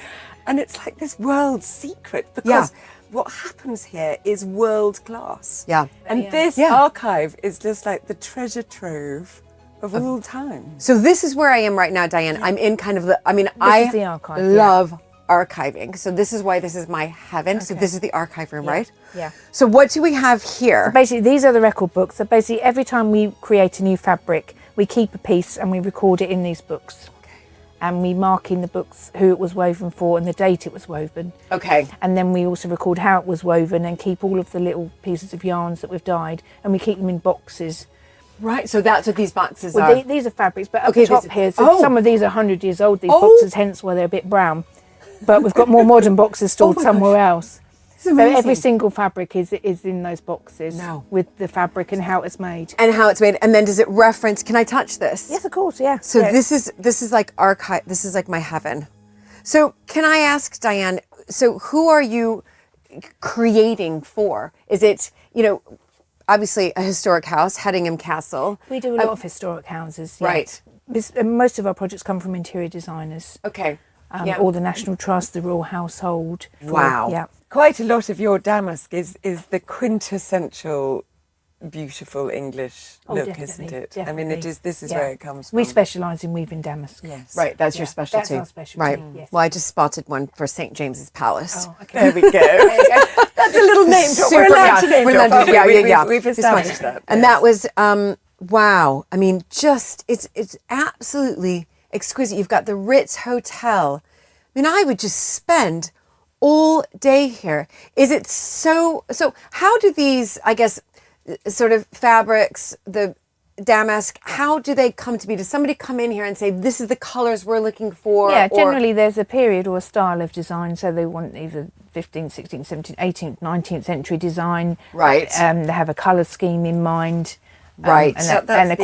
And it's like this world secret because what happens here is world class. Yeah. And this archive is just like the treasure trove of all time. So this is where I am right now, Diane. I'm in kind of This is the archive, love archiving. So this is why this is my heaven. So this is the archive room, right? Yeah. So what do we have here? Basically, these are the record books. So basically, every time we create a new fabric, we keep a piece and we record it in these books. And we mark in the books who it was woven for and the date it was woven. Okay. And then we also record how it was woven and keep all of the little pieces of yarns that we've dyed, and we keep them in boxes. Right, so that's what these boxes Well, are. these are fabrics, but at Okay, the top these- here, so some of these are 100 years old, these boxes, hence why they're a bit brown. But we've got more modern boxes stored somewhere else. So every single fabric is in those boxes with the fabric and how it's made. And how it's made. And then does it reference, can I touch this? Yes, of course, yeah. So yeah. this is like archive, this is like my heaven. So can I ask, Diane, so who are you, creating for? Is it, obviously a historic house, Hedingham Castle? We do a lot of historic houses. Yeah. Right. Most of our projects come from interior designers. Okay. Or the National Trust, the Royal Household. Wow. Yeah. Quite a lot of your damask is the quintessential beautiful English look, definitely, isn't it? definitely. I mean, this is where it comes from. We specialise in weaving damask. Yes. Right, that's your specialty. That's our specialty. Right. Yes. Well, I just spotted one for St. James's Palace. Oh, okay. There we go. That's a little name drop. We're allowed to name drop. aren't we? We've established that. And that was wow. I mean, just it's absolutely exquisite. You've got the Ritz Hotel. I mean, I would just spend all day here. Is it so how do these, I guess, sort of fabrics, the damask, how do they come to be? Does somebody come in here and say, this is the colors we're looking for? Yeah, generally there's a period or a style of design, so they want either 15th, 16th, 17th, 18th, 19th century design. Right. They have a colour scheme in mind. Right. And the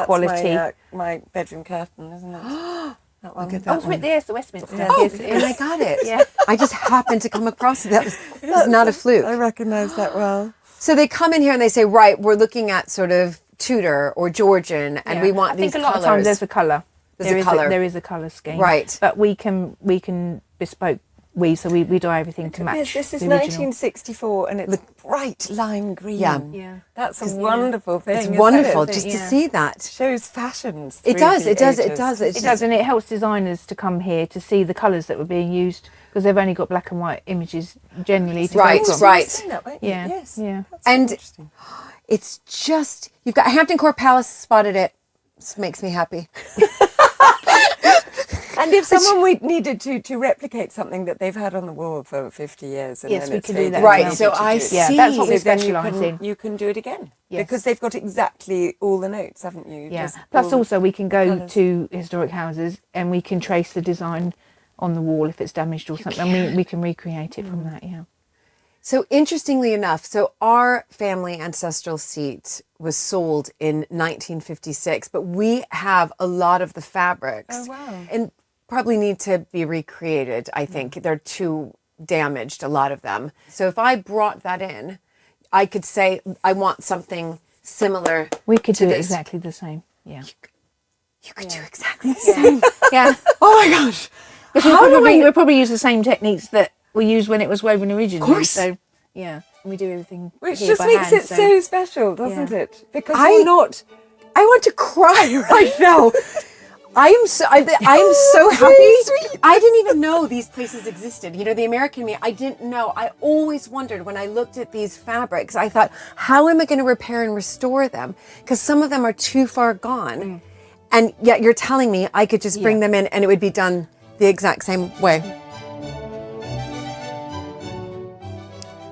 quality. That's my bedroom curtain, isn't it? That one. Look at that one. Yes, the Westminster. Yeah. Yes, And I got it. Yeah. I just happened to come across it. That was not a fluke. I recognise that well. So they come in here and they say, right, we're looking at sort of Tudor or Georgian, and we want these colors. I think a lot of times there's a colour. There is a colour scheme. Right. But we can bespoke. So we do everything to match. This is the original. 1964, and it's bright lime green. Yeah. That's a wonderful thing. It's isn't wonderful it? just to see that. Shows fashions. It through does, the it does, ages. it does. It does, and it helps designers to come here to see the colours that were being used, because they've only got black and white images generally to Right, go from. right. You've seen that, won't you? Yeah, Yes. yeah. That's And interesting. it's just, you've got Hampton Court Palace, spotted it. This makes me happy. And if someone needed to replicate something that they've had on the wall for 50 years, and Yes, then we it's can do faded, that. Right, and so needed to I do it. Yeah, see. that's what we So then specialise in. you can do it again. Yes. Because they've got exactly all the notes, haven't you? Yeah. Just Plus, all also we can go colours. to historic houses and we can trace the design on the wall if it's damaged or something. And we can recreate it from that. Yeah. So interestingly enough, so our family ancestral seat was sold in 1956, but we have a lot of the fabrics. Oh, wow. And probably need to be recreated, I think. They're too damaged, a lot of them. So if I brought that in, I could say, I want something similar. We could to do it this. exactly the same. Yeah. You could do exactly the same. Yeah. Oh my gosh. We'll probably use the same techniques that we used when it was woven originally. Of course. So, yeah. We do everything Which here just by makes hand, it so special, doesn't Yeah. it? Because I want to cry right now. I'm so happy. I didn't even know these places existed. You know, the American me, I didn't know. I always wondered when I looked at these fabrics, I thought, how am I going to repair and restore them? Because some of them are too far gone. And yet you're telling me I could just bring them in and it would be done the exact same way.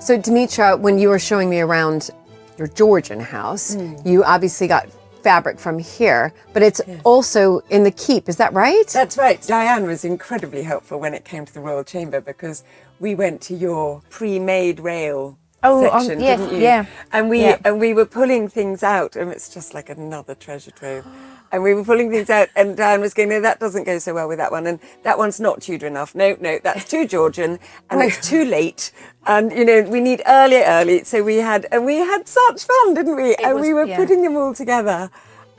So Dimitra, when you were showing me around your Georgian house, you obviously got fabric from here, but it's also in the keep, is that right? That's right. Diane was incredibly helpful when it came to the Royal Chamber, because we went to your pre-made rail section, yes, didn't you? yeah. And we were pulling things out, and it's just like another treasure trove. And we were pulling things out, and Diane was going, no, that doesn't go so well with that one, and that one's not Tudor enough. No, that's too Georgian, and it's too late. And you know, we need early. So we had such fun, didn't we? We were putting them all together.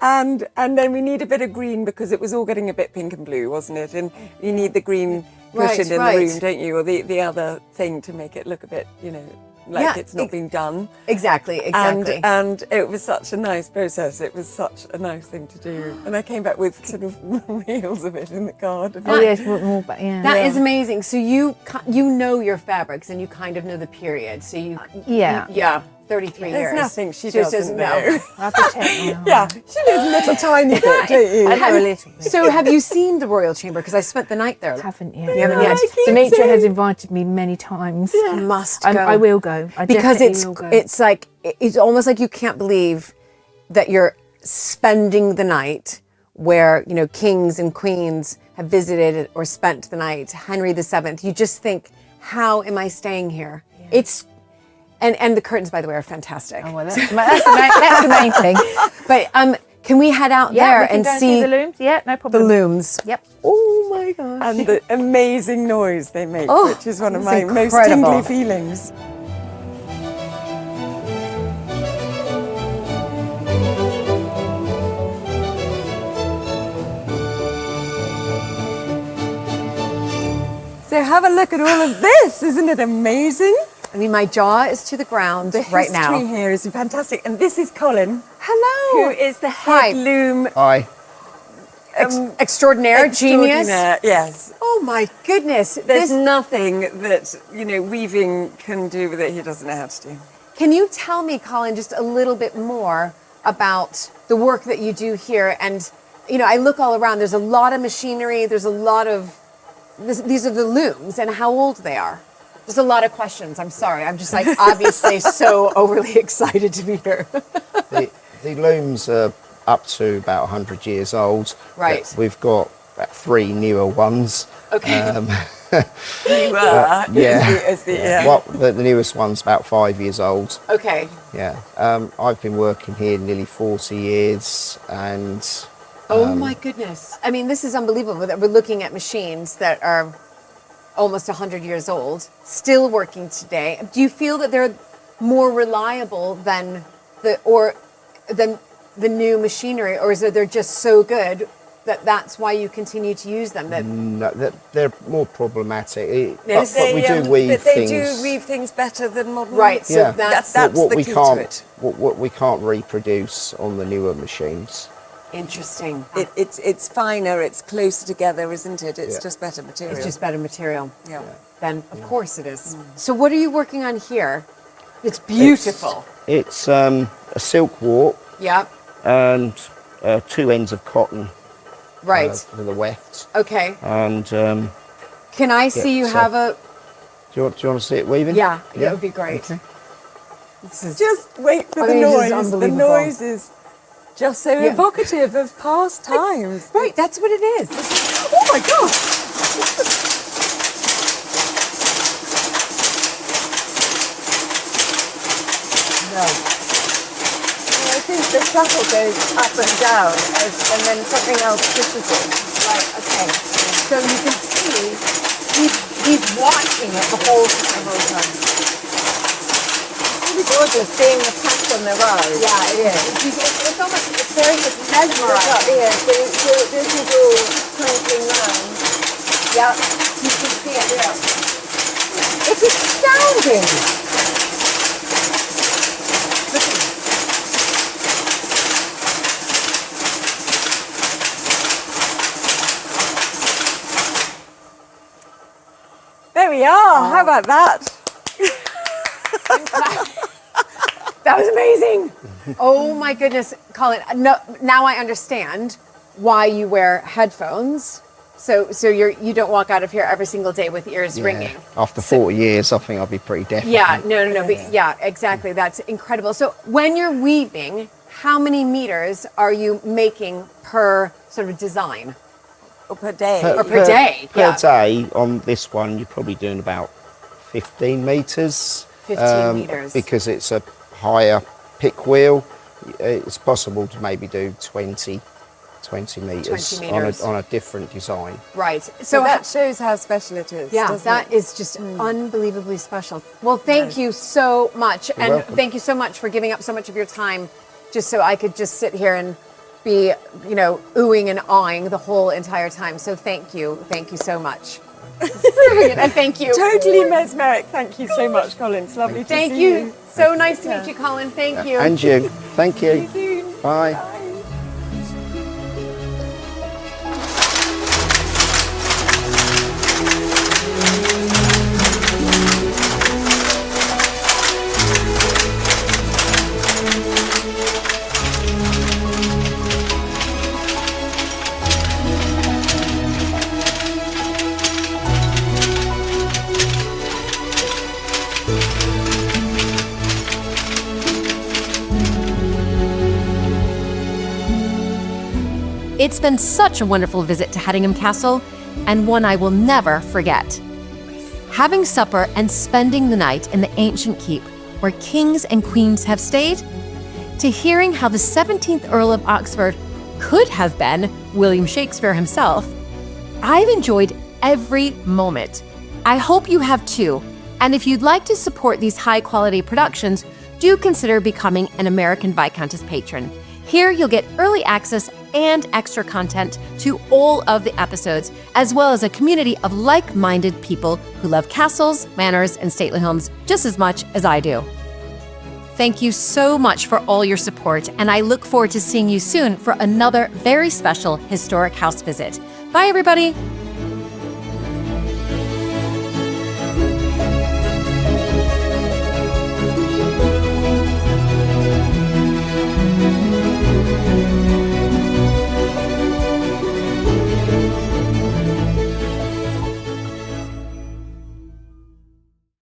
And then we need a bit of green, because it was all getting a bit pink and blue, wasn't it? And you need the green cushion in the room, don't you? Or the other thing to make it look a bit, you know, like it's not been done. Exactly. And it was such a nice process. It was such a nice thing to do. And I came back with sort of reels of it in the garden. Oh, yes, more, but yeah. That is amazing. So you know your fabrics and you kind of know the period. So you 33 years. There's nothing she just doesn't know. I pretend. Yeah, she knows a little tiny bit, don't you? I know a little bit. So have you seen the Royal Chamber? Because I spent the night there. Haven't yet. You haven't yet. Dimitra has invited me many times. You must go. I will go. I because definitely will go. it's like, it's almost like you can't believe that you're spending the night where, you know, kings and queens have visited or spent the night. Henry VII. You just think, how am I staying here? Yeah. It's and the curtains, by the way, are fantastic. Oh, well, that's the main thing. But can we head out there and see see the looms? Yeah, no problem. the looms? Yep. Oh my gosh. And the amazing noise they make, Oh, which is one of it's my most incredible. tingly feelings. So have a look at all of this, isn't it amazing? I mean, my jaw is to the ground right now. The history here is fantastic. And this is Colin, Hello. who is the Hi. head loom Hi. Extraordinaire, genius. extraordinaire. Yes. Oh my goodness. There's nothing that, weaving can do with it he doesn't know how to do. Can you tell me, Colin, just a little bit more about the work that you do here? And, I look all around, there's a lot of machinery, there's a lot of, these are the looms and how old they are. There's a lot of questions. I'm sorry. I'm just obviously so overly excited to be here. The looms are up to about 100 years old. Right. But we've got about 3 newer ones. Okay. You are. Yeah. Well, the newest one's about 5 years old. Okay. Yeah. I've been working here nearly 40 years, and Oh my goodness. I mean, this is unbelievable that we're looking at machines that are almost 100 years old, still working today. Do you feel that they're more reliable than the new machinery, or is it they're just so good that that's why you continue to use them? no, they're more problematic. Yes. But we do weave but they things. do weave things better than modern. Right, so Yeah. that's what the we key can't, to it. What we can't reproduce on the newer machines. interesting. It's finer, it's closer together, isn't it? It's Yeah. just better material. It's just better material. Yeah. Then, of course it is. So what are you working on here? It's beautiful. It's a silk warp Yep. and 2 ends of cotton Right. for the weft. Okay. And Can I see you so- have a... do you want to see it weaving? Yeah, that would be great. Okay. This is Just wait for I the mean, this is noise. The unbelievable. noise is just so evocative of past times. right. That's what it is. Oh my gosh! No. I think the shuttle goes up and down, and then something else pushes it. Right. Okay. So you can see he's watching it the whole time. It's really gorgeous seeing the pattern there are. Yeah, it is. It's almost it's mesmerizing. Yeah, so this is all twinkling round. Yeah, you can see it. Yeah. It's astounding. There we are. How about that? That was amazing. Oh my goodness, Colin. No, now I understand why you wear headphones. So you don't walk out of here every single day with ears ringing. After 40 years, I think I'll be pretty deaf. Yeah, no. But yeah, exactly. That's incredible. So when you're weaving, how many meters are you making per sort of design? Or per day. Or per day, Per yeah. day on this one, you're probably doing about 15 metres. 15 metres. Because it's a higher pick wheel, it's possible to maybe do 20 metres 20 metres. on a different design. Right. So that shows how special it is. Yeah, doesn't that it? is just unbelievably special. Well, thank you so much. You're and welcome. thank you so much for giving up so much of your time just so I could just sit here and be, oohing and awing the whole entire time. So thank you. Thank you so much. Brilliant. And thank you. Totally mesmeric. Thank you so much, Colin. It's lovely to Thank see you. So nice to meet you, Colin. Thank you. And you. Thank you. See you soon. Bye. It's been such a wonderful visit to Hedingham Castle, and one I will never forget. Having supper and spending the night in the ancient keep where kings and queens have stayed, to hearing how the 17th Earl of Oxford could have been William Shakespeare himself, I've enjoyed every moment. I hope you have too. And if you'd like to support these high-quality productions, do consider becoming an American Viscountess patron. Here you'll get early access and extra content to all of the episodes, as well as a community of like-minded people who love castles, manors, and stately homes just as much as I do. Thank you so much for all your support, and I look forward to seeing you soon for another very special historic house visit. Bye, everybody!